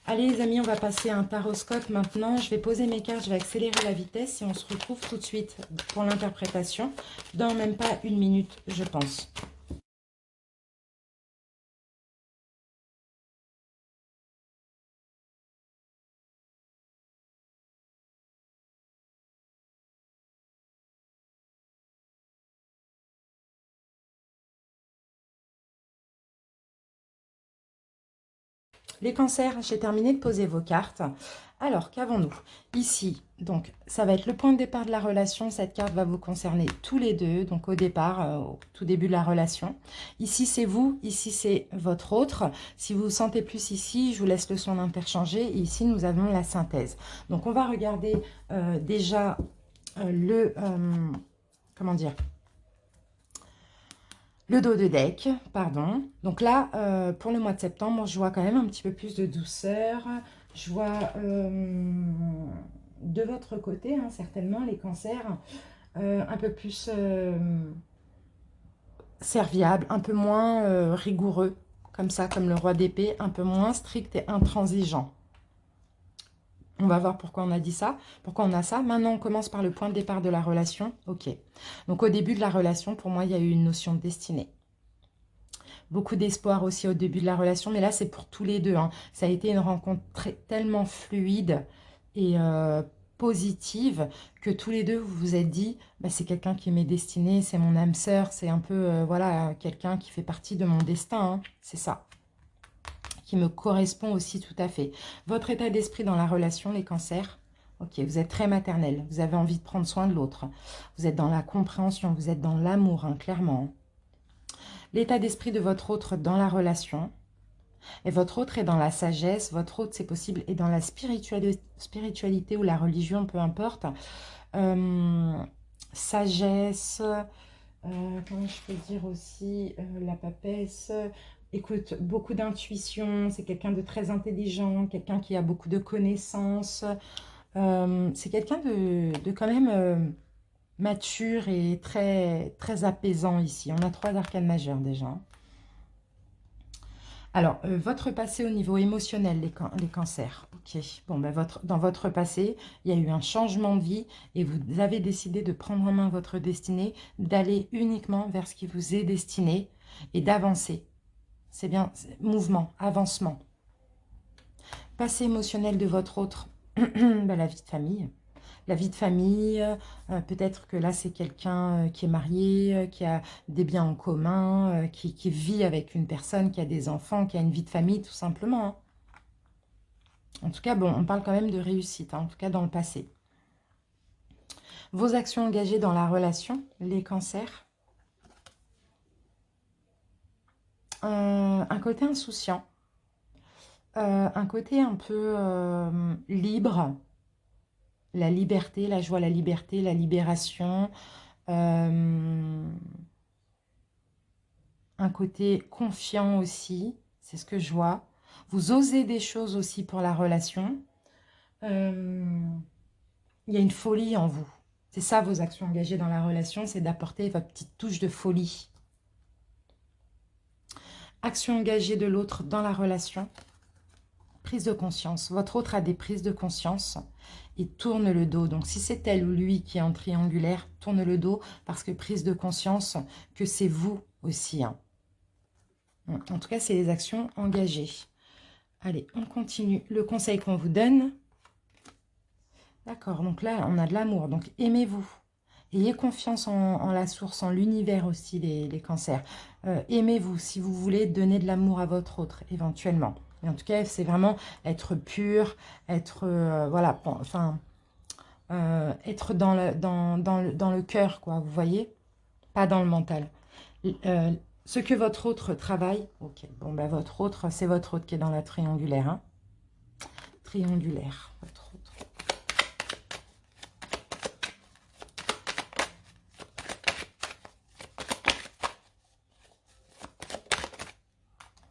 Allez les amis, on va passer à un taroscope maintenant. Je vais poser mes cartes, je vais accélérer la vitesse et on se retrouve tout de suite pour l'interprétation dans même pas une minute, je pense. Les cancers, j'ai terminé de poser vos cartes. Alors, qu'avons-nous? Ici, donc, ça va être le point de départ de la relation. Cette carte va vous concerner tous les deux, donc au départ, au tout début de la relation. Ici, c'est vous, ici, c'est votre autre. Si vous vous sentez plus ici, je vous laisse le soin d'interchanger. Et ici, nous avons la synthèse. Donc, on va regarder déjà comment dire, le dos de deck, pardon. Donc là, pour le mois de septembre, je vois quand même un petit peu plus de douceur. Je vois de votre côté, hein, certainement, les cancers, un peu plus serviables, un peu moins rigoureux, comme ça, comme le roi d'épée, un peu moins strict et intransigeant. On va voir pourquoi on a dit ça, pourquoi on a ça. Maintenant, on commence par le point de départ de la relation. Ok. Donc, au début de la relation, pour moi, il y a eu une notion de destinée. Beaucoup d'espoir aussi au début de la relation, mais là, c'est pour tous les deux. Hein. Ça a été une rencontre tellement fluide et positive que tous les deux, vous vous êtes dit, bah, c'est quelqu'un qui m'est destiné, c'est mon âme sœur, c'est un peu, voilà, quelqu'un qui fait partie de mon destin. Hein. C'est ça, qui me correspond aussi tout à fait. Votre état d'esprit dans la relation, les cancers, ok, vous êtes très maternel, vous avez envie de prendre soin de l'autre. Vous êtes dans la compréhension, vous êtes dans l'amour, hein, clairement. L'état d'esprit de votre autre dans la relation. Et votre autre est dans la sagesse. Votre autre, c'est possible, est dans la spiritualité ou la religion, peu importe. sagesse, comment je peux dire aussi, la papesse, écoute, beaucoup d'intuition, c'est quelqu'un de très intelligent, quelqu'un qui a beaucoup de connaissances, c'est quelqu'un de quand même mature et très, très apaisant ici. On a 3 arcanes majeures déjà, hein. Alors, votre passé au niveau émotionnel, les cancers. Ok. Bon, ben dans votre passé, il y a eu un changement de vie et vous avez décidé de prendre en main votre destinée, d'aller uniquement vers ce qui vous est destiné et d'avancer. C'est bien, mouvement, avancement. Passé émotionnel de votre autre, ben, la vie de famille. La vie de famille, peut-être que là, c'est quelqu'un qui est marié, qui a des biens en commun, qui vit avec une personne, qui a des enfants, qui a une vie de famille, tout simplement, hein. En tout cas, bon, on parle quand même de réussite, hein, en tout cas dans le passé. Vos actions engagées dans la relation, les cancers. Un côté insouciant, un côté un peu libre, la liberté, la joie, la liberté, la libération, un côté confiant aussi, c'est ce que je vois. Vous osez des choses aussi pour la relation. Il y a une folie en vous. C'est ça vos actions engagées dans la relation, c'est d'apporter votre petite touche de folie. Action engagée de l'autre dans la relation. Prise de conscience. Votre autre a des prises de conscience et tourne le dos. Donc, si c'est elle ou lui qui est en triangulaire, tourne le dos parce que prise de conscience que c'est vous aussi, hein. En tout cas, c'est les actions engagées. Allez, on continue. Le conseil qu'on vous donne. D'accord, donc là, on a de l'amour. Donc, aimez-vous. Ayez confiance en la source, en l'univers aussi, les cancers. Aimez-vous si vous voulez donner de l'amour à votre autre, éventuellement. Mais en tout cas, c'est vraiment être pur, être, voilà, enfin, être dans le cœur, quoi, vous voyez? Pas dans le mental. Euh, ce que votre autre travaille, ok, bon, ben votre autre, c'est votre autre qui est dans la triangulaire, hein. Triangulaire, votre autre.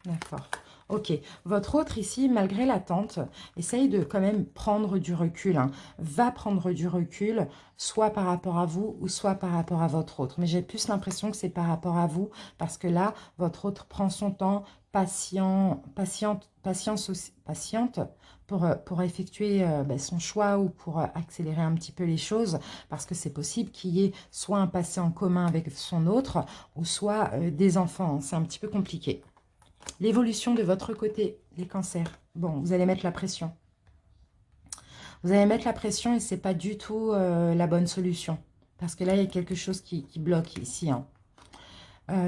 D'accord. Ok. Votre autre ici, malgré l'attente, essaye de quand même prendre du recul, hein. Va prendre du recul, soit par rapport à vous ou soit par rapport à votre autre. Mais j'ai plus l'impression que c'est par rapport à vous, parce que là, votre autre prend son temps, patiente pour effectuer ben, son choix ou pour accélérer un petit peu les choses, parce que c'est possible qu'il y ait soit un passé en commun avec son autre, ou soit des enfants, hein. C'est un petit peu compliqué. L'évolution de votre côté, les cancers. Bon, vous allez mettre la pression. Vous allez mettre la pression et ce n'est pas du tout la bonne solution. Parce que là, il y a quelque chose qui bloque ici, hein.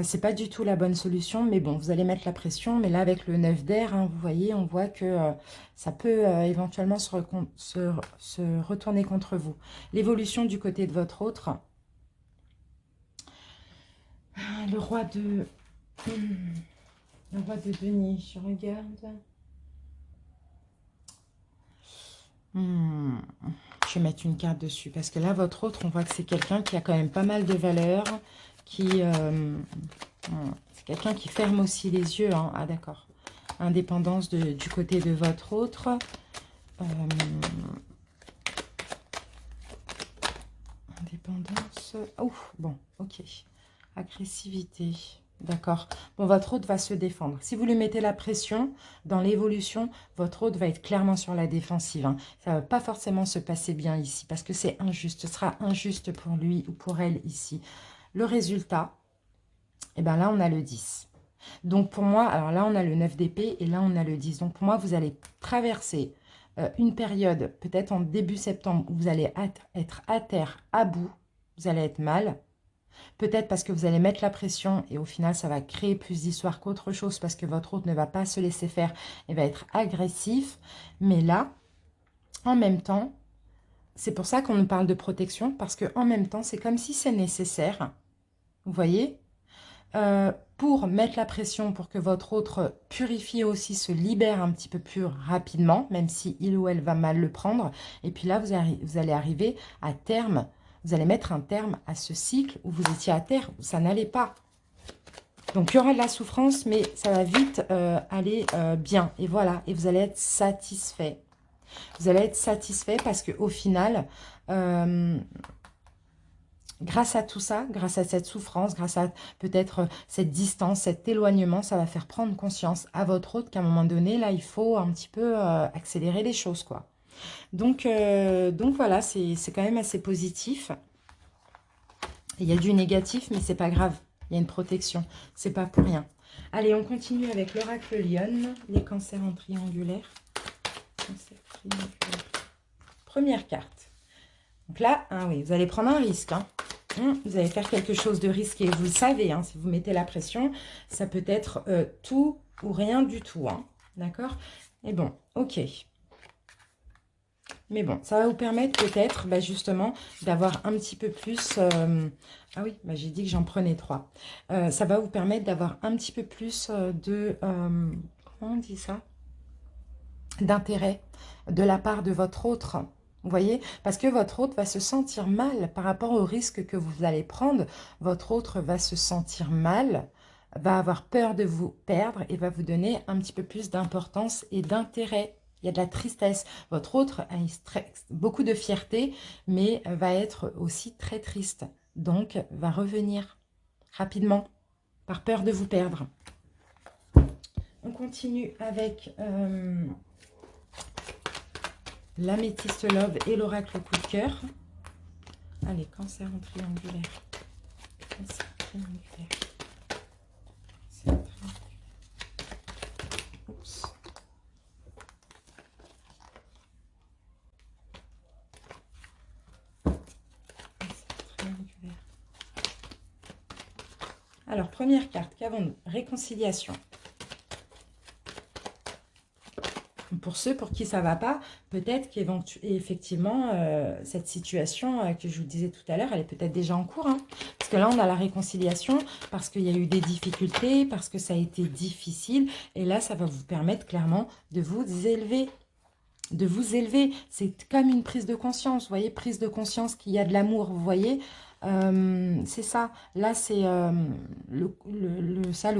C'est pas du tout la bonne solution, mais bon, vous allez mettre la pression. Mais là, avec le 9 d'air, hein, vous voyez, on voit que ça peut éventuellement se retourner contre vous. L'évolution du côté de votre autre. Le roi de... Le roi de denier, je regarde. Je vais mettre une carte dessus. Parce que là, votre autre, on voit que c'est quelqu'un qui a quand même pas mal de valeurs. C'est quelqu'un qui ferme aussi les yeux, hein. Ah, d'accord. Indépendance du côté de votre autre. Indépendance. Ouf, bon, ok. Agressivité. D'accord. Bon, votre hôte va se défendre. Si vous lui mettez la pression dans l'évolution, votre hôte va être clairement sur la défensive, hein. Ça ne va pas forcément se passer bien ici parce que c'est injuste. Ce sera injuste pour lui ou pour elle ici. Le résultat, eh bien là, on a le 10. Donc pour moi, alors là, on a le 9 d'épée et là, on a le 10. Donc pour moi, vous allez traverser une période, peut-être en début septembre, où vous allez être à terre, à bout. Vous allez être mal. Peut-être parce que vous allez mettre la pression et au final, ça va créer plus d'histoire qu'autre chose parce que votre hôte ne va pas se laisser faire et va être agressif. Mais là, en même temps, c'est pour ça qu'on nous parle de protection parce qu'en même temps, c'est comme si c'est nécessaire. Vous voyez, pour mettre la pression pour que votre autre purifie aussi, se libère un petit peu plus rapidement, même si il ou elle va mal le prendre. Et puis là, vous allez arriver à terme, vous allez mettre un terme à ce cycle où vous étiez à terre, où ça n'allait pas. Donc, il y aura de la souffrance, mais ça va vite aller bien. Et voilà, et vous allez être satisfait. Vous allez être satisfait parce qu'au final, grâce à tout ça, grâce à cette souffrance, grâce à peut-être cette distance, cet éloignement, ça va faire prendre conscience à votre hôte qu'à un moment donné, là, il faut un petit peu accélérer les choses, quoi. Donc voilà, c'est quand même assez positif. Il y a du négatif, mais c'est pas grave. Il y a une protection. C'est pas pour rien. Allez, on continue avec l'oracle Lionne, les cancers en triangulaire. Cancer triangulaire. Première carte. Donc là, hein, oui, vous allez prendre un risque. Hein. Vous allez faire quelque chose de risqué. Vous le savez, hein, si vous mettez la pression, ça peut être tout ou rien du tout. Hein. D'accord? Et bon, ok. Mais bon, ça va vous permettre peut-être justement d'avoir un petit peu plus... ah oui, j'ai dit que j'en prenais 3. Ça va vous permettre d'avoir un petit peu plus de... comment on dit ça? D'intérêt de la part de votre autre. Vous voyez? Parce que votre autre va se sentir mal par rapport au risque que vous allez prendre. Votre autre va se sentir mal, va avoir peur de vous perdre et va vous donner un petit peu plus d'importance et d'intérêt. Il y a de la tristesse. Votre autre a beaucoup de fierté, mais va être aussi très triste. Donc, va revenir rapidement par peur de vous perdre. On continue avec l'améthyste love et l'oracle coup de cœur. Allez, cancer en triangulaire. Cancer triangulaire. Oups. Alors, première carte, qu'avons-nous? Réconciliation. Pour ceux pour qui ça ne va pas, peut-être qu'effectivement, cette situation que je vous disais tout à l'heure, elle est peut-être déjà en cours. Hein, parce que là, on a la réconciliation, parce qu'il y a eu des difficultés, parce que ça a été difficile. Et là, ça va vous permettre clairement de vous élever. De vous élever. C'est comme une prise de conscience. Vous voyez, prise de conscience qu'il y a de l'amour, vous voyez. C'est ça. Là, c'est le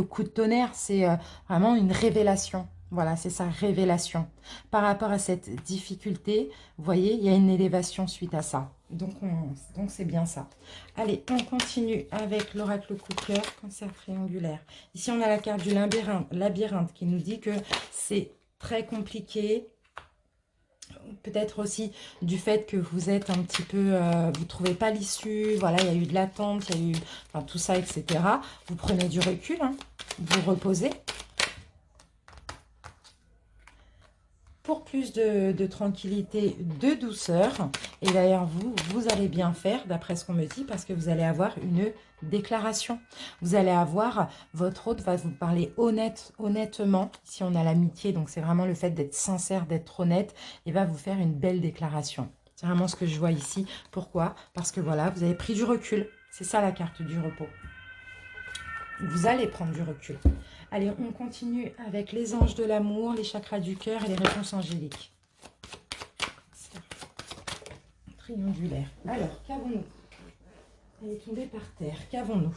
coup de tonnerre, c'est vraiment une révélation. Voilà, c'est ça, révélation. Par rapport à cette difficulté, vous voyez, il y a une élévation suite à ça. Donc, c'est bien ça. Allez, on continue avec l'oracle coup de cœur, cancer triangulaire. Ici, on a la carte du labyrinthe qui nous dit que c'est très compliqué. Peut-être aussi du fait que vous êtes un petit peu, vous ne trouvez pas l'issue, voilà, il y a eu de l'attente, il y a eu enfin, tout ça, etc. Vous prenez du recul, hein, vous reposez. Pour plus de tranquillité, de douceur. Et d'ailleurs, vous allez bien faire, d'après ce qu'on me dit, parce que vous allez avoir une déclaration. Vous allez avoir, votre hôte va vous parler honnêtement. Ici, on a l'amitié, donc c'est vraiment le fait d'être sincère, d'être honnête, et va vous faire une belle déclaration. C'est vraiment ce que je vois ici. Pourquoi? Parce que voilà, vous avez pris du recul. C'est ça la carte du repos. Vous allez prendre du recul. Allez, on continue avec les anges de l'amour, les chakras du cœur et les réponses angéliques. Triangulaire. Alors, qu'avons-nous? Elle est tombée par terre. Qu'avons-nous?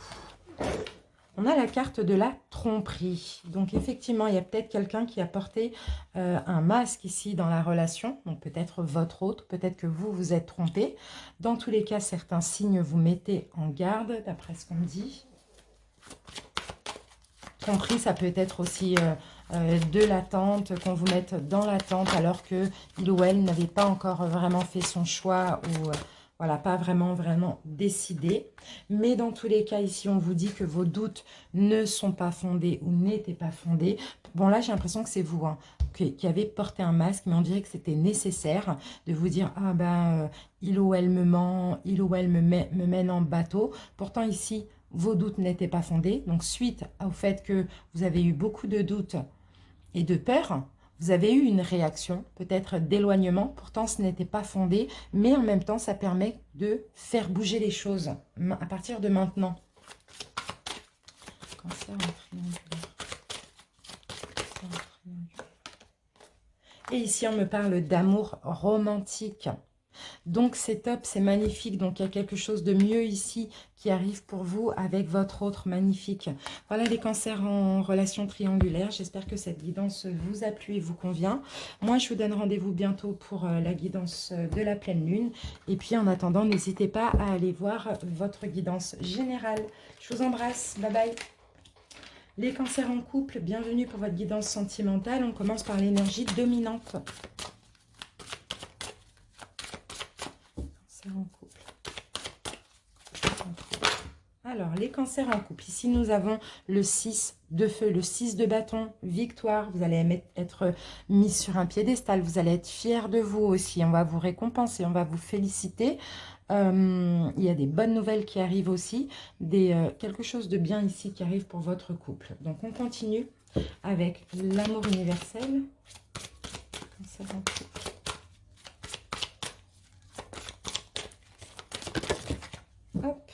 On a la carte de la tromperie. Donc, effectivement, il y a peut-être quelqu'un qui a porté un masque ici dans la relation. Donc, peut-être votre hôte, peut-être que vous vous êtes trompé. Dans tous les cas, certains signes vous mettez en garde, d'après ce qu'on me dit. Tromperie, ça peut être aussi de l'attente, qu'on vous mette dans l'attente alors que il ou elle n'avait pas encore vraiment fait son choix ou voilà, pas vraiment décidé. Mais dans tous les cas, ici, on vous dit que vos doutes ne sont pas fondés ou n'étaient pas fondés. Bon, là, j'ai l'impression que c'est vous hein, qui avez porté un masque, mais on dirait que c'était nécessaire de vous dire, ah ben, il ou elle me ment, il ou elle me mène en bateau. Pourtant, ici, vos doutes n'étaient pas fondés. Donc, suite au fait que vous avez eu beaucoup de doutes et de peur, vous avez eu une réaction, peut-être d'éloignement. Pourtant, ce n'était pas fondé. Mais en même temps, ça permet de faire bouger les choses à partir de maintenant. Cancer en triangulaire. Cancer en triangulaire. Et ici, on me parle d'amour romantique. Donc, c'est top, c'est magnifique. Donc, il y a quelque chose de mieux ici qui arrive pour vous avec votre autre magnifique. Voilà les cancers en relation triangulaire. J'espère que cette guidance vous a plu et vous convient. Moi, je vous donne rendez-vous bientôt pour la guidance de la pleine lune. Et puis, en attendant, n'hésitez pas à aller voir votre guidance générale. Je vous embrasse. Bye bye. Les cancers en couple, bienvenue pour votre guidance sentimentale. On commence par l'énergie dominante. Cancer en couple. Alors, les cancers en couple. Ici, nous avons le 6 de feu, le 6 de bâton, victoire. Vous allez être mis sur un piédestal. Vous allez être fiers de vous aussi. On va vous récompenser, on va vous féliciter. Il y a des bonnes nouvelles qui arrivent aussi. Quelque chose de bien ici qui arrive pour votre couple. Donc, on continue avec l'amour universel. Cancer en couple. Hop.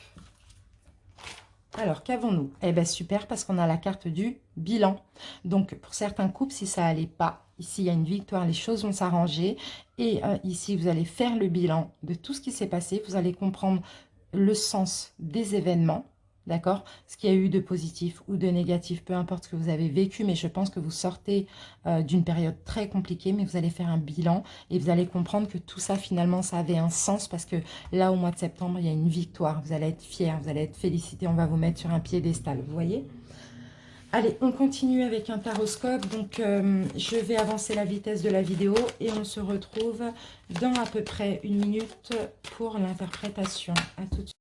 Alors, qu'avons-nous? Eh bien, super, parce qu'on a la carte du bilan. Donc, pour certains couples, si ça n'allait pas, ici, il y a une victoire, les choses vont s'arranger. Et ici, vous allez faire le bilan de tout ce qui s'est passé. Vous allez comprendre le sens des événements, d'accord? Ce qu'il y a eu de positif ou de négatif, peu importe ce que vous avez vécu, mais je pense que vous sortez d'une période très compliquée, mais vous allez faire un bilan et vous allez comprendre que tout ça, finalement, ça avait un sens parce que là, au mois de septembre, il y a une victoire. Vous allez être fiers, vous allez être félicités, on va vous mettre sur un piédestal, vous voyez? Allez, on continue avec un taroscope. Donc, je vais avancer la vitesse de la vidéo et on se retrouve dans à peu près 1 minute pour l'interprétation. À tout de suite.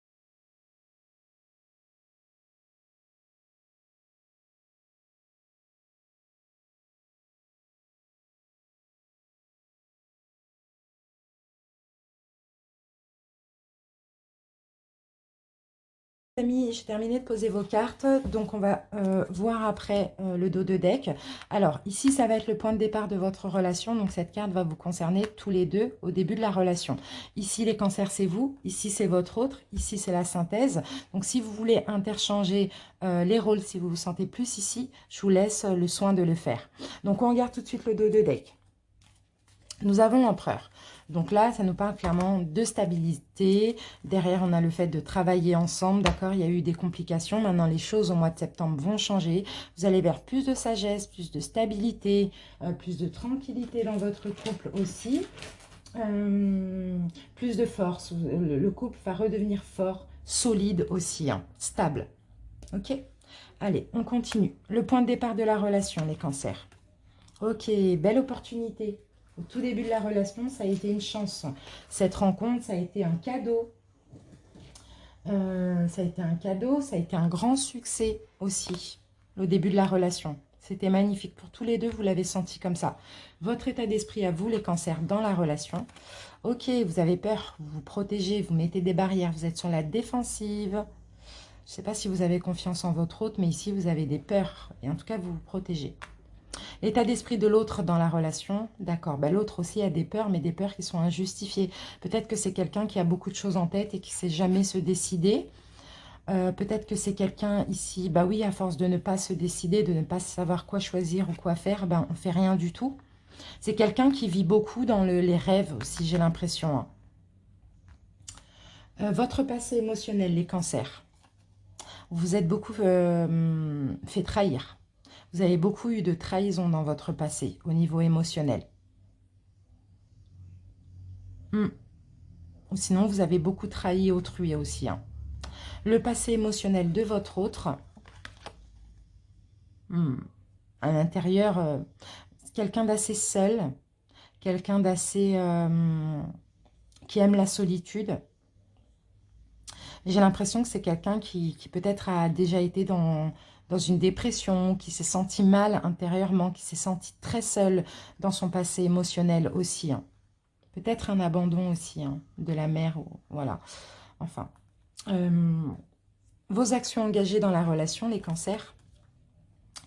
Amis, j'ai terminé de poser vos cartes, donc on va voir après le dos de deck. Alors ici, ça va être le point de départ de votre relation, donc cette carte va vous concerner tous les deux au début de la relation. Ici, les cancers, c'est vous, ici, c'est votre autre, ici, c'est la synthèse. Donc si vous voulez interchanger les rôles, si vous vous sentez plus ici, je vous laisse le soin de le faire. Donc on regarde tout de suite le dos de deck. Nous avons l'empereur. Donc là, ça nous parle clairement de stabilité. Derrière, on a le fait de travailler ensemble. D'accord, il y a eu des complications. Maintenant, les choses au mois de septembre vont changer. Vous allez vers plus de sagesse, plus de stabilité, plus de tranquillité dans votre couple aussi. Plus de force. Le couple va redevenir fort, solide aussi, hein, stable. Ok? Allez, on continue. Le point de départ de la relation, les cancers. Ok, belle opportunité. Au tout début de la relation, ça a été une chance. Cette rencontre, ça a été un cadeau. Ça a été un cadeau, ça a été un grand succès aussi, au début de la relation. C'était magnifique pour tous les deux, vous l'avez senti comme ça. Votre état d'esprit à vous, les cancers, dans la relation. Ok, vous avez peur, vous vous protégez, vous mettez des barrières, vous êtes sur la défensive. Je ne sais pas si vous avez confiance en votre autre, mais ici, vous avez des peurs. Et en tout cas, vous vous protégez. L'état d'esprit de l'autre dans la relation, d'accord, ben, l'autre aussi a des peurs, mais des peurs qui sont injustifiées. Peut-être que c'est quelqu'un qui a beaucoup de choses en tête et qui ne sait jamais se décider. Peut-être que c'est quelqu'un ici, bah oui, à force de ne pas se décider, de ne pas savoir quoi choisir ou quoi faire, ben, on ne fait rien du tout. C'est quelqu'un qui vit beaucoup dans les rêves aussi, j'ai l'impression. Votre passé émotionnel, les cancers. Vous êtes beaucoup fait trahir. Vous avez beaucoup eu de trahison dans votre passé, au niveau émotionnel. Ou sinon, vous avez beaucoup trahi autrui aussi. Hein. Le passé émotionnel de votre autre. À l'intérieur, quelqu'un d'assez seul. Quelqu'un d'assez... qui aime la solitude. J'ai l'impression que c'est quelqu'un qui peut-être a déjà été dans une dépression, qui s'est senti mal intérieurement, qui s'est senti très seul dans son passé émotionnel aussi. Hein. Peut-être un abandon aussi hein, de la mère. Voilà. Enfin. Vos actions engagées dans la relation, les cancers.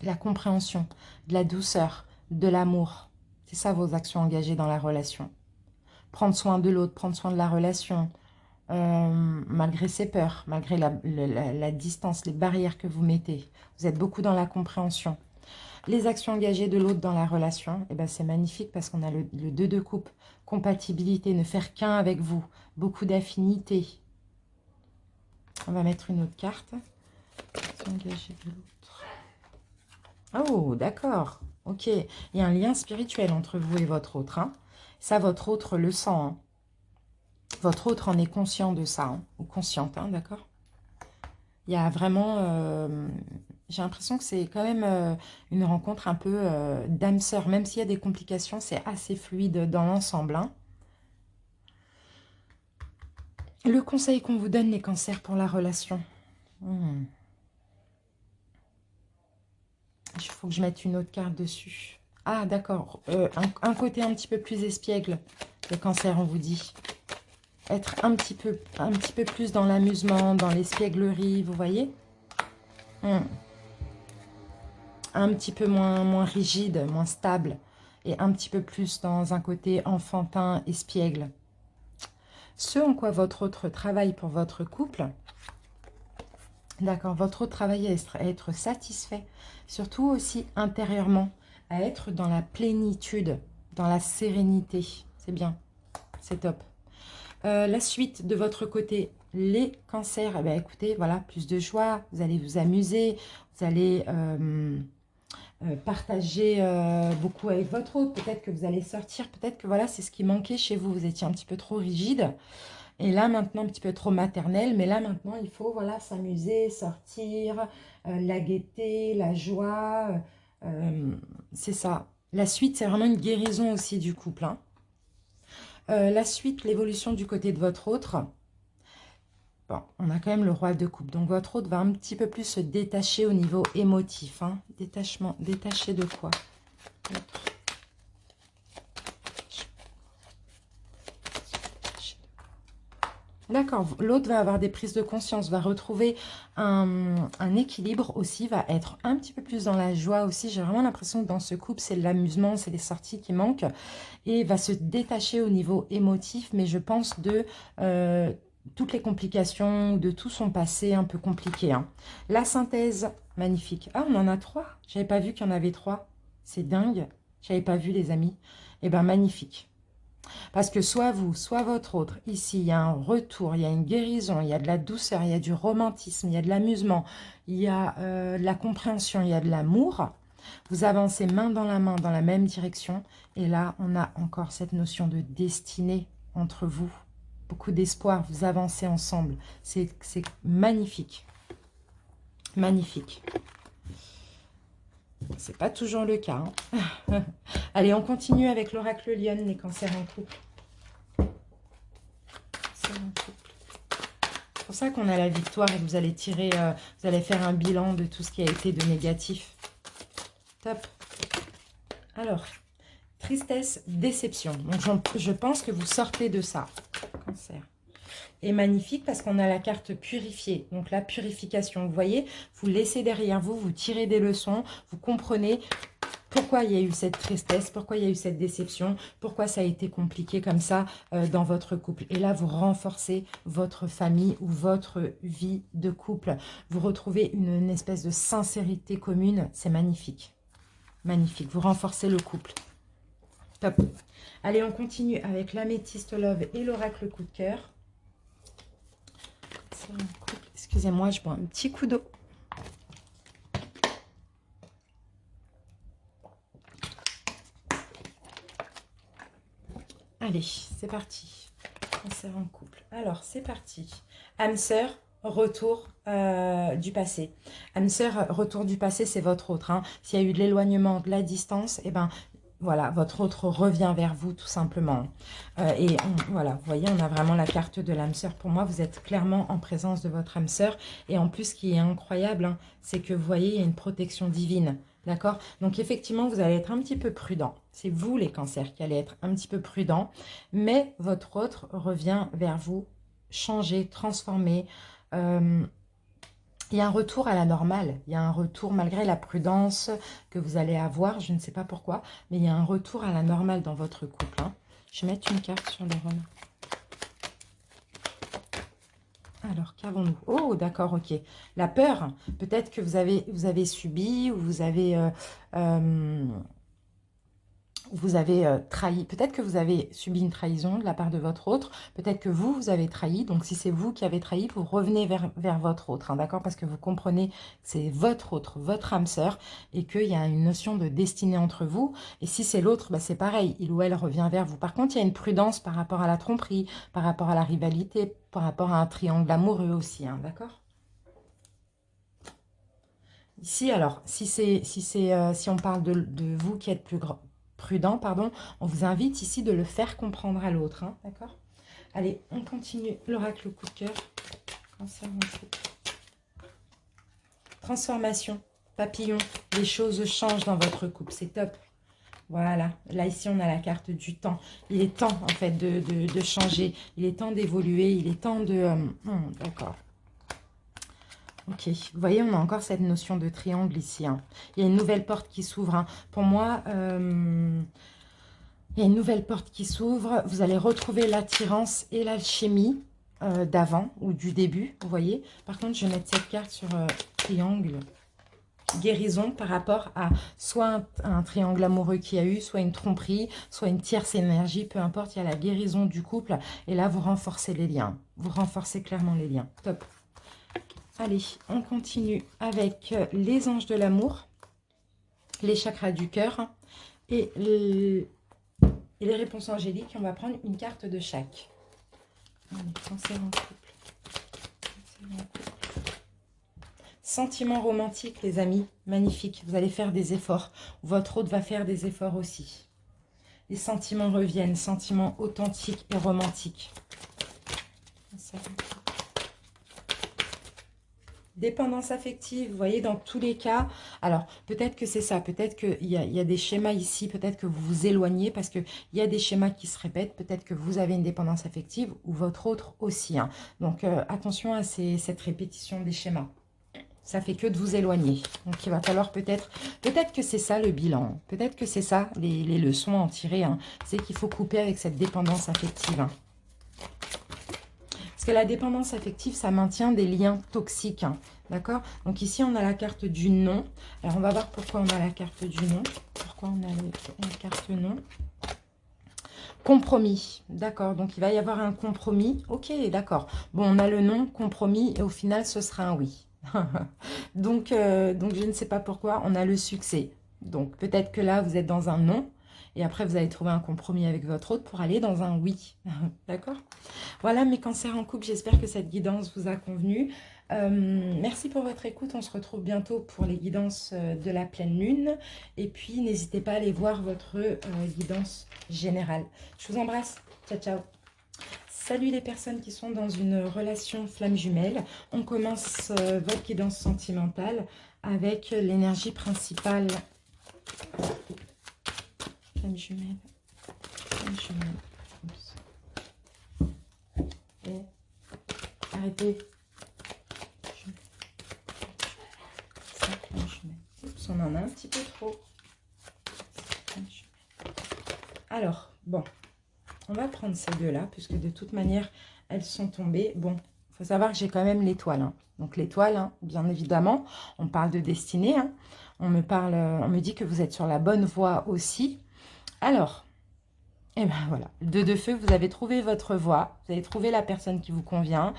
La compréhension, de la douceur, de l'amour. C'est ça vos actions engagées dans la relation. Prendre soin de l'autre, prendre soin de la relation. malgré ses peurs, malgré la distance, les barrières que vous mettez. Vous êtes beaucoup dans la compréhension. Les actions engagées de l'autre dans la relation, eh ben c'est magnifique parce qu'on a le 2 de coupe, compatibilité, ne faire qu'un avec vous, beaucoup d'affinité. On va mettre une autre carte. Actions engagées de l'autre. Oh, d'accord. Ok, il y a un lien spirituel entre vous et votre autre. Hein. Ça, votre autre le sent. Hein. Votre autre en est conscient de ça, hein, ou consciente, hein, d'accord? Il y a vraiment... j'ai l'impression que c'est quand même une rencontre un peu d'âme sœur. Même s'il y a des complications, c'est assez fluide dans l'ensemble. Hein. Le conseil qu'on vous donne, les cancers, pour la relation. Il faut que je mette une autre carte dessus. Ah, d'accord. Un côté un petit peu plus espiègle, les cancers, on vous dit. Être un petit peu plus dans l'amusement, dans l'espièglerie, vous voyez? Un petit peu moins rigide, moins stable, et un petit peu plus dans un côté enfantin, espiègle. Ce en quoi votre autre travaille pour votre couple, d'accord, votre autre travail à être satisfait, surtout aussi intérieurement, à être dans la plénitude, dans la sérénité. C'est bien, c'est top. La suite de votre côté, les cancers, eh bien, écoutez, voilà, plus de joie, vous allez vous amuser, vous allez partager beaucoup avec votre autre, peut-être que vous allez sortir, peut-être que voilà, c'est ce qui manquait chez vous, vous étiez un petit peu trop rigide, et là maintenant un petit peu trop maternel, mais là maintenant il faut voilà s'amuser, sortir, la gaieté, la joie, c'est ça. La suite, c'est vraiment une guérison aussi du couple. Hein. La suite, l'évolution du côté de votre autre. Bon, on a quand même le roi de coupe. Donc, votre autre va un petit peu plus se détacher au niveau émotif. Hein. Détachement. Détaché de quoi? D'accord. L'autre va avoir des prises de conscience, va retrouver un équilibre aussi, va être un petit peu plus dans la joie aussi. J'ai vraiment l'impression que dans ce couple, c'est l'amusement, c'est les sorties qui manquent. Et va se détacher au niveau émotif, mais je pense de... toutes les complications, de tout son passé un peu compliqué. Hein. La synthèse, magnifique. Ah, on en a 3. J'avais pas vu qu'il y en avait 3. C'est dingue. J'avais pas vu, les amis. Eh bien, magnifique. Parce que soit vous, soit votre autre, ici, il y a un retour, il y a une guérison, il y a de la douceur, il y a du romantisme, il y a de l'amusement, il y a de la compréhension, il y a de l'amour. Vous avancez main dans la même direction. Et là, on a encore cette notion de destinée entre vous. Beaucoup d'espoir, vous avancez ensemble. C'est magnifique. Magnifique. C'est pas toujours le cas. Hein. Allez, on continue avec l'oracle Lionne, les cancers en couple. C'est pour ça qu'on a la victoire et que vous allez tirer, vous allez faire un bilan de tout ce qui a été de négatif. Top. Alors, tristesse, déception. Donc, je pense que vous sortez de ça. Cancer. Et magnifique parce qu'on a la carte purifiée. Donc, la purification. Vous voyez, vous laissez derrière vous, vous tirez des leçons, vous comprenez pourquoi il y a eu cette tristesse, pourquoi il y a eu cette déception, pourquoi ça a été compliqué comme ça dans votre couple. Et là, vous renforcez votre famille ou votre vie de couple. Vous retrouvez une espèce de sincérité commune. C'est magnifique. Magnifique. Vous renforcez le couple. Top. Allez, on continue avec l'améthyste love et l'oracle coup de cœur. Excusez-moi, je bois un petit coup d'eau. Allez, c'est parti. Cancer en couple. Alors, c'est parti. Âme sœur, retour du passé. Âme sœur, retour du passé, c'est votre autre. Hein. S'il y a eu de l'éloignement, de la distance, eh ben, voilà, votre autre revient vers vous tout simplement. Voilà, vous voyez, on a vraiment la carte de l'âme sœur. Pour moi, vous êtes clairement en présence de votre âme sœur. Et en plus, ce qui est incroyable, hein, c'est que vous voyez, il y a une protection divine. D'accord? Donc, effectivement, vous allez être un petit peu prudent. C'est vous, les cancers, qui allez être un petit peu prudent. Mais votre autre revient vers vous, changé, transformé. Il y a un retour à la normale, il y a un retour malgré la prudence que vous allez avoir, je ne sais pas pourquoi, mais il y a un retour à la normale dans votre couple. Hein. Je vais mettre une carte sur le renard. Alors, qu'avons-nous? Oh, d'accord, ok. La peur, peut-être que vous avez subi ou euh, vous avez trahi. Peut-être que vous avez subi une trahison de la part de votre autre. Peut-être que vous avez trahi. Donc, si c'est vous qui avez trahi, vous revenez vers votre autre, hein, d'accord? Parce que vous comprenez que c'est votre autre, votre âme sœur, et qu'il y a une notion de destinée entre vous. Et si c'est l'autre, bah, c'est pareil. Il ou elle revient vers vous. Par contre, il y a une prudence par rapport à la tromperie, par rapport à la rivalité, par rapport à un triangle amoureux aussi, hein, d'accord? Ici, alors, si on parle de vous qui êtes prudent, pardon, on vous invite ici de le faire comprendre à l'autre, hein, d'accord? Allez, on continue. L'oracle coup de cœur. Cancer, transformation, papillon. Les choses changent dans votre couple, c'est top. Voilà, là ici on a la carte du temps. Il est temps en fait de changer, il est temps d'évoluer, il est temps de... d'accord. Ok, vous voyez, on a encore cette notion de triangle ici, hein. Il y a une nouvelle porte qui s'ouvre, hein. Pour moi, il y a une nouvelle porte qui s'ouvre. Vous allez retrouver l'attirance et l'alchimie d'avant ou du début, vous voyez. Par contre, je vais mettre cette carte sur triangle. Guérison par rapport à soit un triangle amoureux qui a eu, soit une tromperie, soit une tierce énergie, peu importe, il y a la guérison du couple. Et là, vous renforcez les liens. Vous renforcez clairement les liens. Top. Allez, on continue avec les anges de l'amour, les chakras du cœur et les réponses angéliques. On va prendre une carte de chaque. Allez, cancer en couple. Cancer en couple. Sentiment romantique, les amis. Magnifique. Vous allez faire des efforts. Votre autre va faire des efforts aussi. Les sentiments reviennent. Sentiments authentiques et romantiques. Cancer en couple. Dépendance affective, vous voyez, dans tous les cas. Alors, peut-être que c'est ça. Peut-être qu'il y a des schémas ici. Peut-être que vous vous éloignez parce qu'il y a des schémas qui se répètent. Peut-être que vous avez une dépendance affective ou votre autre aussi, hein. Donc, attention à cette répétition des schémas. Ça fait que de vous éloigner. Donc, il va falloir peut-être que c'est ça le bilan. Peut-être que c'est ça les leçons à en tirer, hein. C'est qu'il faut couper avec cette dépendance affective, hein. Parce que la dépendance affective, ça maintient des liens toxiques, hein, d'accord? Donc ici, on a la carte du non. Alors, on va voir pourquoi on a la carte du non. Pourquoi on a la carte non. Compromis, d'accord. Donc, il va y avoir un compromis. Ok, d'accord. Bon, on a le non, compromis, et au final, ce sera un oui. donc, je ne sais pas pourquoi, on a le succès. Donc, peut-être que là, vous êtes dans un non. Et après, vous allez trouver un compromis avec votre autre pour aller dans un oui. D'accord? Voilà mes cancers en couple, j'espère que cette guidance vous a convenu. Merci pour votre écoute, on se retrouve bientôt pour les guidances de la pleine lune. Et puis n'hésitez pas à aller voir votre guidance générale. Je vous embrasse, ciao ciao. Salut les personnes qui sont dans une relation flamme jumelle. On commence votre guidance sentimentale avec l'énergie principale. Flamme jumelle, flamme jumelle. Arrêtez. Oups, on en a un petit peu trop. Alors, bon, on va prendre ces deux-là, puisque de toute manière, elles sont tombées. Bon, il faut savoir que j'ai quand même l'étoile, hein. Donc l'étoile, hein, bien évidemment, on parle de destinée, hein. On me dit que vous êtes sur la bonne voie aussi. Alors, et ben voilà, le 2 de feu, vous avez trouvé votre voie, vous avez trouvé la personne qui vous convient.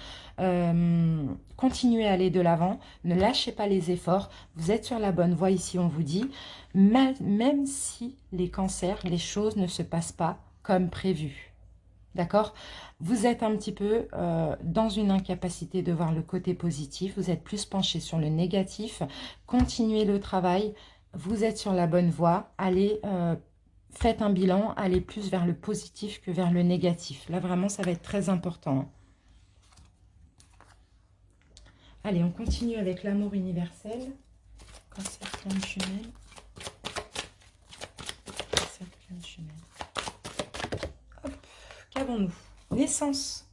Continuez à aller de l'avant, ne lâchez pas les efforts, vous êtes sur la bonne voie ici, on vous dit. Même si les cancers, les choses ne se passent pas comme prévu. D'accord? Vous êtes un petit peu dans une incapacité de voir le côté positif, vous êtes plus penché sur le négatif. Continuez le travail, vous êtes sur la bonne voie, allez... faites un bilan, allez plus vers le positif que vers le négatif. Là, vraiment, ça va être très important. Allez, on continue avec l'amour universel. Cancer, flamme jumelle. Cancer, flamme jumelle. Hop, qu'avons-nous? Naissance.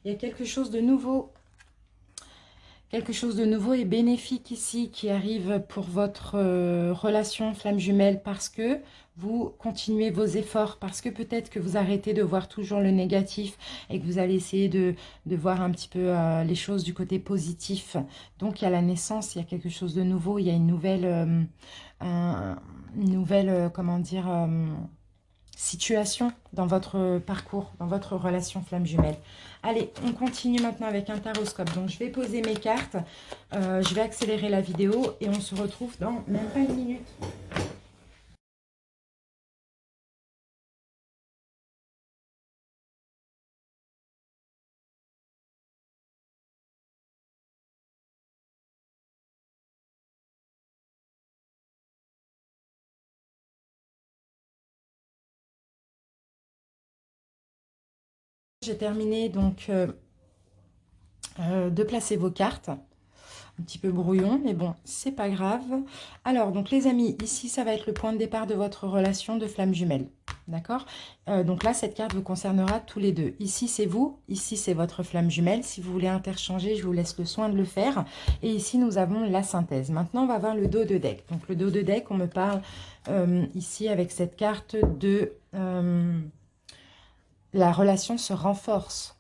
Il y a quelque chose de nouveau. Quelque chose de nouveau et bénéfique ici qui arrive pour votre relation flamme jumelle parce que vous continuez vos efforts, parce que peut-être que vous arrêtez de voir toujours le négatif et que vous allez essayer de voir un petit peu les choses du côté positif. Donc il y a la naissance, il y a quelque chose de nouveau, il y a une nouvelle, comment dire, situation dans votre parcours, dans votre relation flamme jumelle. Allez, on continue maintenant avec un taroscope. Donc, je vais poser mes cartes, je vais accélérer la vidéo et on se retrouve dans même pas une minute. J'ai terminé donc de placer vos cartes. Un petit peu brouillon, mais bon, c'est pas grave. Alors, donc les amis, ici, ça va être le point de départ de votre relation de flamme jumelle. D'accord. Donc là, cette carte vous concernera tous les deux. Ici, c'est vous. Ici, c'est votre flamme jumelle. Si vous voulez interchanger, je vous laisse le soin de le faire. Et ici, nous avons la synthèse. Maintenant, on va voir le dos de deck. Donc, le dos de deck, on me parle ici avec cette carte de... la relation se renforce.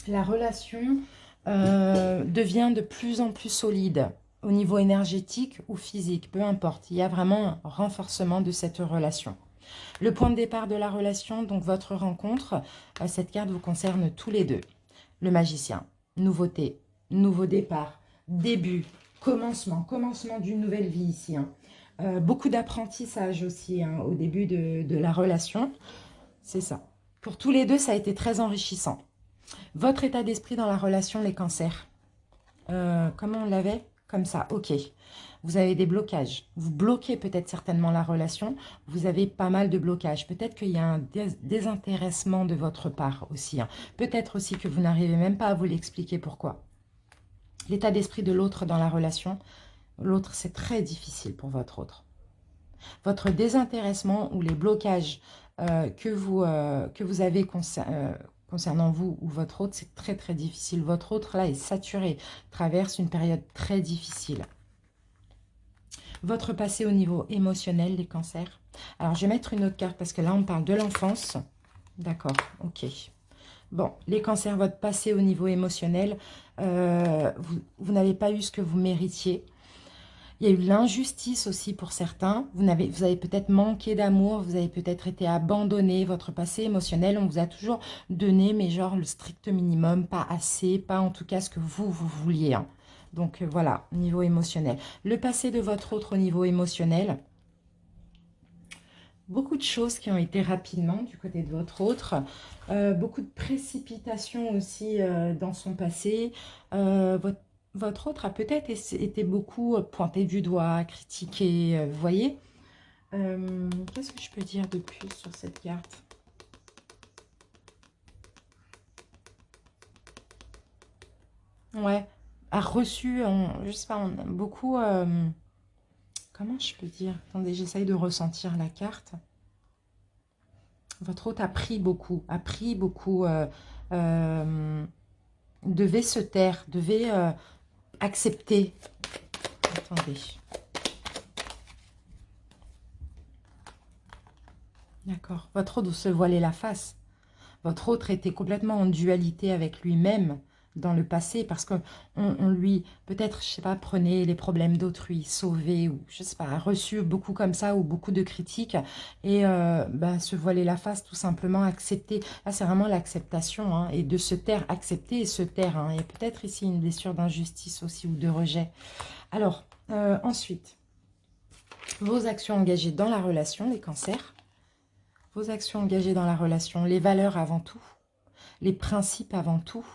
La relation devient de plus en plus solide au niveau énergétique ou physique, peu importe. Il y a vraiment un renforcement de cette relation. Le point de départ de la relation, donc votre rencontre, cette carte vous concerne tous les deux. Le magicien, nouveauté, nouveau départ, début, commencement d'une nouvelle vie ici. Beaucoup d'apprentissage aussi au début de la relation. C'est ça. Pour tous les deux, ça a été très enrichissant. Votre état d'esprit dans la relation, les cancers. Comment on l'avait? Comme ça, ok. Vous avez des blocages. Vous bloquez peut-être certainement la relation. Vous avez pas mal de blocages. Peut-être qu'il y a un désintéressement de votre part aussi. Peut-être aussi que vous n'arrivez même pas à vous l'expliquer pourquoi. L'état d'esprit de l'autre dans la relation, l'autre, c'est très difficile pour votre autre. Votre désintéressement ou les blocages que vous avez concernant vous ou votre autre, c'est très très difficile. Votre autre, là, est saturé, traverse une période très difficile. Votre passé au niveau émotionnel, les cancers. Alors, je vais mettre une autre carte parce que là, on parle de l'enfance. D'accord, ok. Bon, les cancers, votre passé au niveau émotionnel, vous n'avez pas eu ce que vous méritiez. Il y a eu l'injustice aussi pour certains. Vous avez peut-être manqué d'amour, vous avez peut-être été abandonné. Votre passé émotionnel, on vous a toujours donné, mais genre le strict minimum, pas assez, pas en tout cas ce que vous vouliez. Donc voilà, niveau émotionnel. Le passé de votre autre au niveau émotionnel, beaucoup de choses qui ont été rapidement du côté de votre autre. Beaucoup de précipitation aussi dans son passé. Votre autre a peut-être été beaucoup pointé du doigt, critiqué, vous voyez. Qu'est-ce que je peux dire de plus sur cette carte? Ouais, a reçu, je sais pas, on a beaucoup... comment je peux dire? Attendez, j'essaye de ressentir la carte. Votre hôte a pris beaucoup, devait se taire, devait accepter. Attendez. D'accord. Votre autre se voilait la face. Votre autre était complètement en dualité avec lui-même dans le passé parce qu'on lui, peut-être, je sais pas, prenait les problèmes d'autrui, sauvait ou, je sais pas, a reçu beaucoup comme ça ou beaucoup de critiques et se voiler la face, tout simplement accepter. Là, c'est vraiment l'acceptation et de se taire, accepter et se taire. Il y a peut-être ici une blessure d'injustice aussi ou de rejet. Alors, ensuite, vos actions engagées dans la relation, les cancers. Vos actions engagées dans la relation, les valeurs avant tout, les principes avant tout.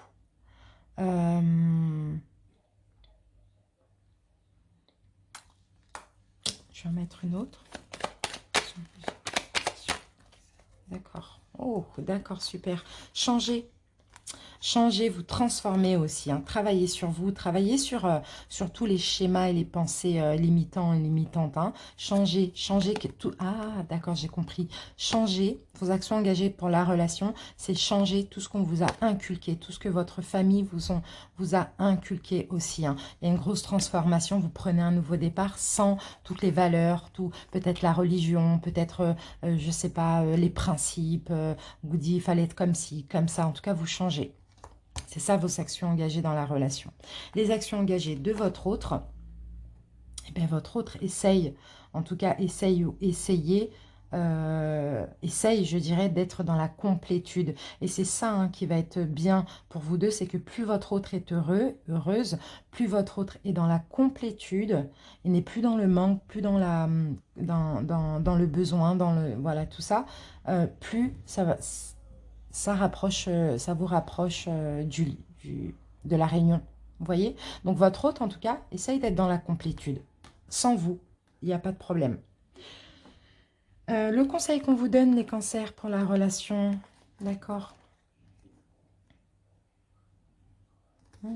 Je vais en mettre une autre. D'accord. Oh, d'accord, super. Changer. Changez, vous transformez aussi. Hein. Travaillez sur vous, travaillez sur tous les schémas et les pensées limitants et limitantes. Hein. Changez, changez que tout. Ah, d'accord, j'ai compris. Changez vos actions engagées pour la relation, c'est changer tout ce qu'on vous a inculqué, tout ce que votre famille vous a inculqué aussi. Hein. Il y a une grosse transformation, vous prenez un nouveau départ sans toutes les valeurs, tout, peut-être la religion, peut-être, je ne sais pas, les principes, vous dit il fallait être comme ci, comme ça, en tout cas vous changez. C'est ça vos actions engagées dans la relation. Les actions engagées de votre autre, eh bien votre autre essaye, en tout cas essaye ou essayez, essaye, je dirais, d'être dans la complétude. Et c'est ça hein, qui va être bien pour vous deux, c'est que plus votre autre est heureuse, plus votre autre est dans la complétude, et n'est plus dans le manque, plus dans, dans le besoin, dans le voilà tout ça, plus ça va, ça rapproche, ça vous rapproche de la réunion. Vous voyez? Donc votre autre, en tout cas, essaye d'être dans la complétude. Sans vous, il n'y a pas de problème. Le conseil qu'on vous donne, les cancers, pour la relation, d'accord. Je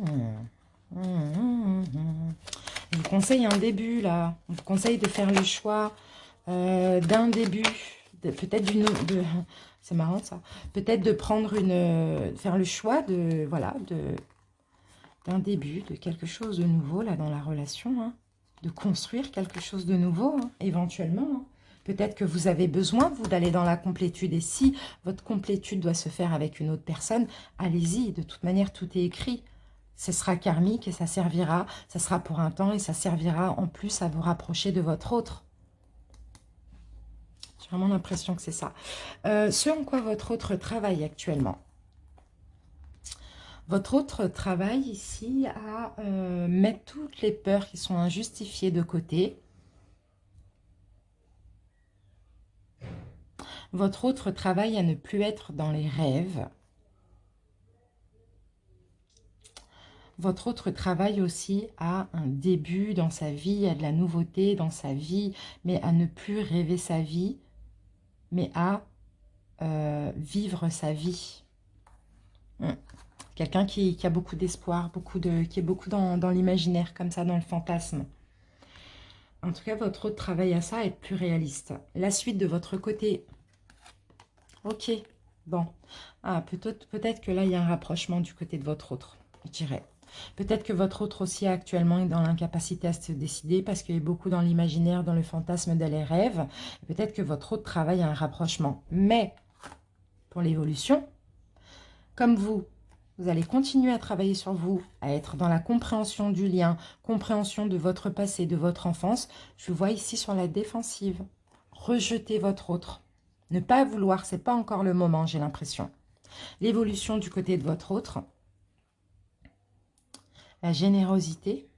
vous conseille un début, là. Je vous conseille de faire le choix d'un début, peut-être d'une... C'est marrant, ça. Peut-être de prendre faire le choix de... Voilà, d'un début, de quelque chose de nouveau, là, dans la relation, hein. De construire quelque chose de nouveau, hein, éventuellement, hein. Peut-être que vous avez besoin, vous, d'aller dans la complétude. Et si votre complétude doit se faire avec une autre personne, allez-y. De toute manière, tout est écrit. Ce sera karmique et ça servira. Ça sera pour un temps et ça servira en plus à vous rapprocher de votre autre. J'ai vraiment l'impression que c'est ça. Ce en quoi votre autre travaille actuellement. Votre autre travaille ici à mettre toutes les peurs qui sont injustifiées de côté. Votre autre travaille à ne plus être dans les rêves. Votre autre travaille aussi à un début dans sa vie, à de la nouveauté dans sa vie, mais à ne plus rêver sa vie, mais à vivre sa vie. Quelqu'un qui a beaucoup d'espoir, qui est beaucoup dans l'imaginaire, comme ça, dans le fantasme. En tout cas, votre autre travaille à ça, à être plus réaliste. La suite de votre côté... Ok, bon. Ah, peut-être que là, il y a un rapprochement du côté de votre autre, je dirais. Peut-être que votre autre aussi actuellement est dans l'incapacité à se décider parce qu'il est beaucoup dans l'imaginaire, dans le fantasme, dans les rêves. Peut-être que votre autre travaille à un rapprochement. Mais, pour l'évolution, comme vous allez continuer à travailler sur vous, à être dans la compréhension du lien, compréhension de votre passé, de votre enfance. Je vous vois ici sur la défensive. Rejetez votre autre. Ne pas vouloir, c'est pas encore le moment, j'ai l'impression. L'évolution du côté de votre autre. La générosité.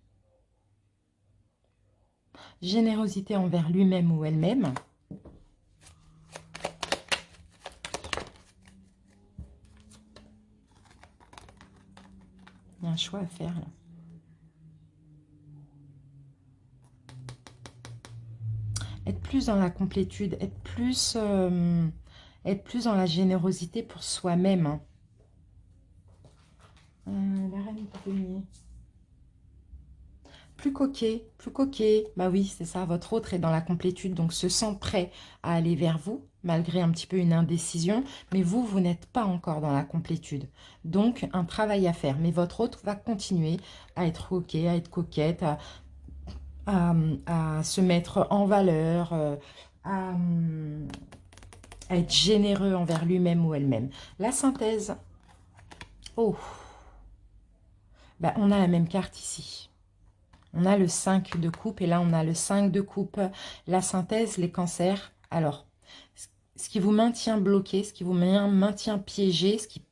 Générosité envers lui-même ou elle-même. Il y a un choix à faire là. Être plus dans la complétude, être plus dans la générosité pour soi-même. Hein. La reine de denier. Plus coquet, plus coquet. Bah oui, c'est ça, votre autre est dans la complétude, donc se sent prêt à aller vers vous, malgré un petit peu une indécision, mais vous n'êtes pas encore dans la complétude. Donc, un travail à faire, mais votre autre va continuer à être coquet, à être coquette, à se mettre en valeur, à être généreux envers lui-même ou elle-même. La synthèse. Oh, ben, on a la même carte ici. On a le 5 de coupe et là, on a le 5 de coupe. La synthèse, les cancers. Alors, ce qui vous maintient bloqué, ce qui vous maintient piégé, ce qui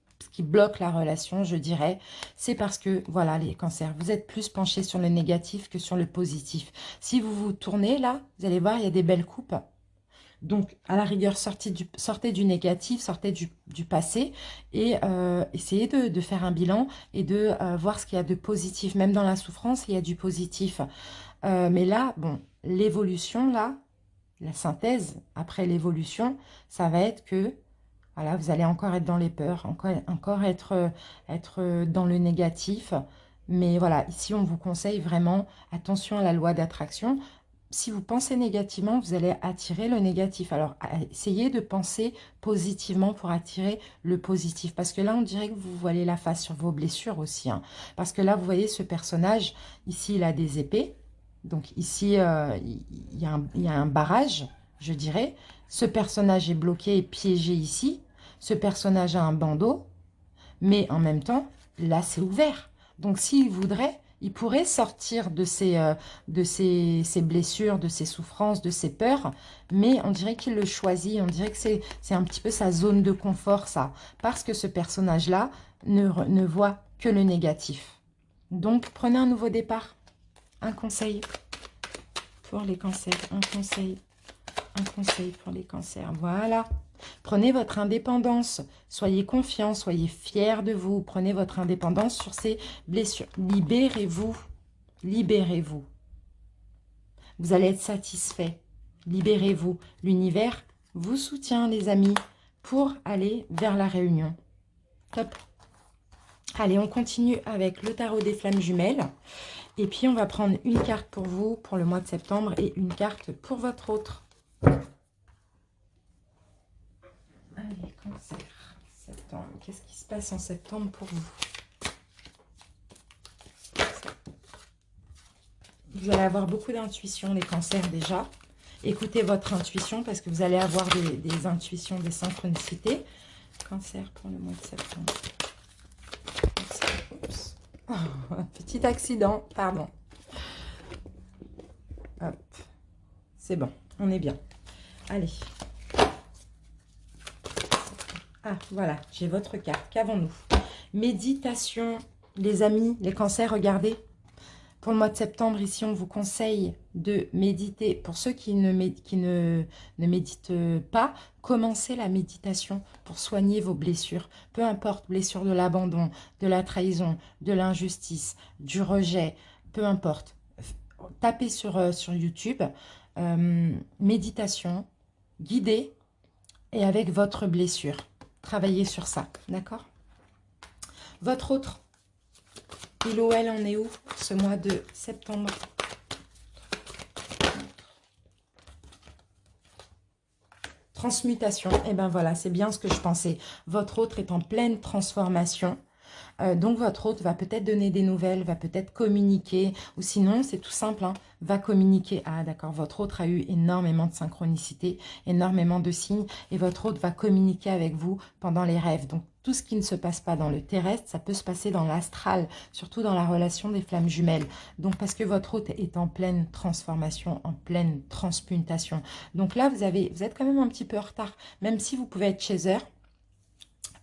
bloque la relation, je dirais, c'est parce que, voilà, les cancers, vous êtes plus penchés sur le négatif que sur le positif. Si vous vous tournez là, vous allez voir, il y a des belles coupes. Donc, à la rigueur, sortez du négatif, sortez du passé et essayez de faire un bilan et de voir ce qu'il y a de positif. Même dans la souffrance, il y a du positif. Mais là, bon, l'évolution, là, la synthèse après l'évolution, ça va être que Voilà, vous allez encore être dans les peurs, encore être dans le négatif. Mais voilà, ici, on vous conseille vraiment, attention à la loi d'attraction. Si vous pensez négativement, vous allez attirer le négatif. Alors, essayez de penser positivement pour attirer le positif. Parce que là, on dirait que vous voilez la face sur vos blessures aussi, hein. Parce que là, vous voyez ce personnage, ici, il a des épées. Donc ici, il y a un barrage, je dirais. Ce personnage est bloqué et piégé ici. Ce personnage a un bandeau. Mais en même temps, là, c'est ouvert. Donc, s'il voudrait, il pourrait sortir de ses blessures, de ses souffrances, de ses peurs. Mais on dirait qu'il le choisit. On dirait que c'est un petit peu sa zone de confort, ça. Parce que ce personnage-là ne voit que le négatif. Donc, prenez un nouveau départ. Un conseil pour les cancers. Un conseil pour les cancers. Voilà. Prenez votre indépendance. Soyez confiants, soyez fiers de vous. Prenez votre indépendance sur ces blessures. Libérez-vous. Libérez-vous. Vous allez être satisfait. Libérez-vous. L'univers vous soutient, les amis, pour aller vers la réunion. Top. Allez, on continue avec le tarot des flammes jumelles. Et puis, on va prendre une carte pour vous, pour le mois de septembre, et une carte pour votre autre. Allez, cancer, septembre. Qu'est-ce qui se passe en septembre pour vous? Vous allez avoir beaucoup d'intuition, les cancers, déjà. Écoutez votre intuition, parce que vous allez avoir des intuitions, des synchronicités. Cancer pour le mois de septembre. Oups. Oh, un petit accident, pardon. Hop. C'est bon, on est bien. Allez. Ah, voilà, j'ai votre carte. Qu'avons-nous? Méditation, les amis, les cancers, regardez. Pour le mois de septembre, ici, on vous conseille de méditer. Pour ceux qui ne méditent pas, commencez la méditation pour soigner vos blessures. Peu importe, blessures de l'abandon, de la trahison, de l'injustice, du rejet, peu importe. Tapez sur YouTube, méditation, guidée et avec votre blessure. Travaillez sur ça, d'accord? Votre autre, il ou elle en est où ce mois de septembre? Transmutation, et ben voilà, c'est bien ce que je pensais. Votre autre est en pleine transformation. Donc votre hôte va peut-être donner des nouvelles, va peut-être communiquer, ou sinon c'est tout simple, hein, va communiquer. Ah d'accord, votre hôte a eu énormément de synchronicité, énormément de signes, et votre hôte va communiquer avec vous pendant les rêves. Donc tout ce qui ne se passe pas dans le terrestre, ça peut se passer dans l'astral, surtout dans la relation des flammes jumelles. Donc parce que votre hôte est en pleine transformation, en pleine transmutation. Donc là, vous êtes quand même un petit peu en retard, même si vous pouvez être chez eux.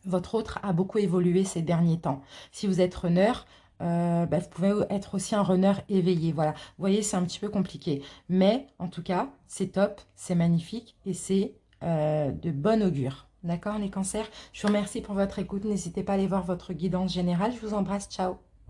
Votre autre a beaucoup évolué ces derniers temps. Si vous êtes runner, vous pouvez être aussi un runner éveillé. Voilà, vous voyez, c'est un petit peu compliqué. Mais en tout cas, c'est top, c'est magnifique et c'est de bon augure. D'accord, les cancers? Je vous remercie pour votre écoute. N'hésitez pas à aller voir votre guidance générale. Je vous embrasse. Ciao.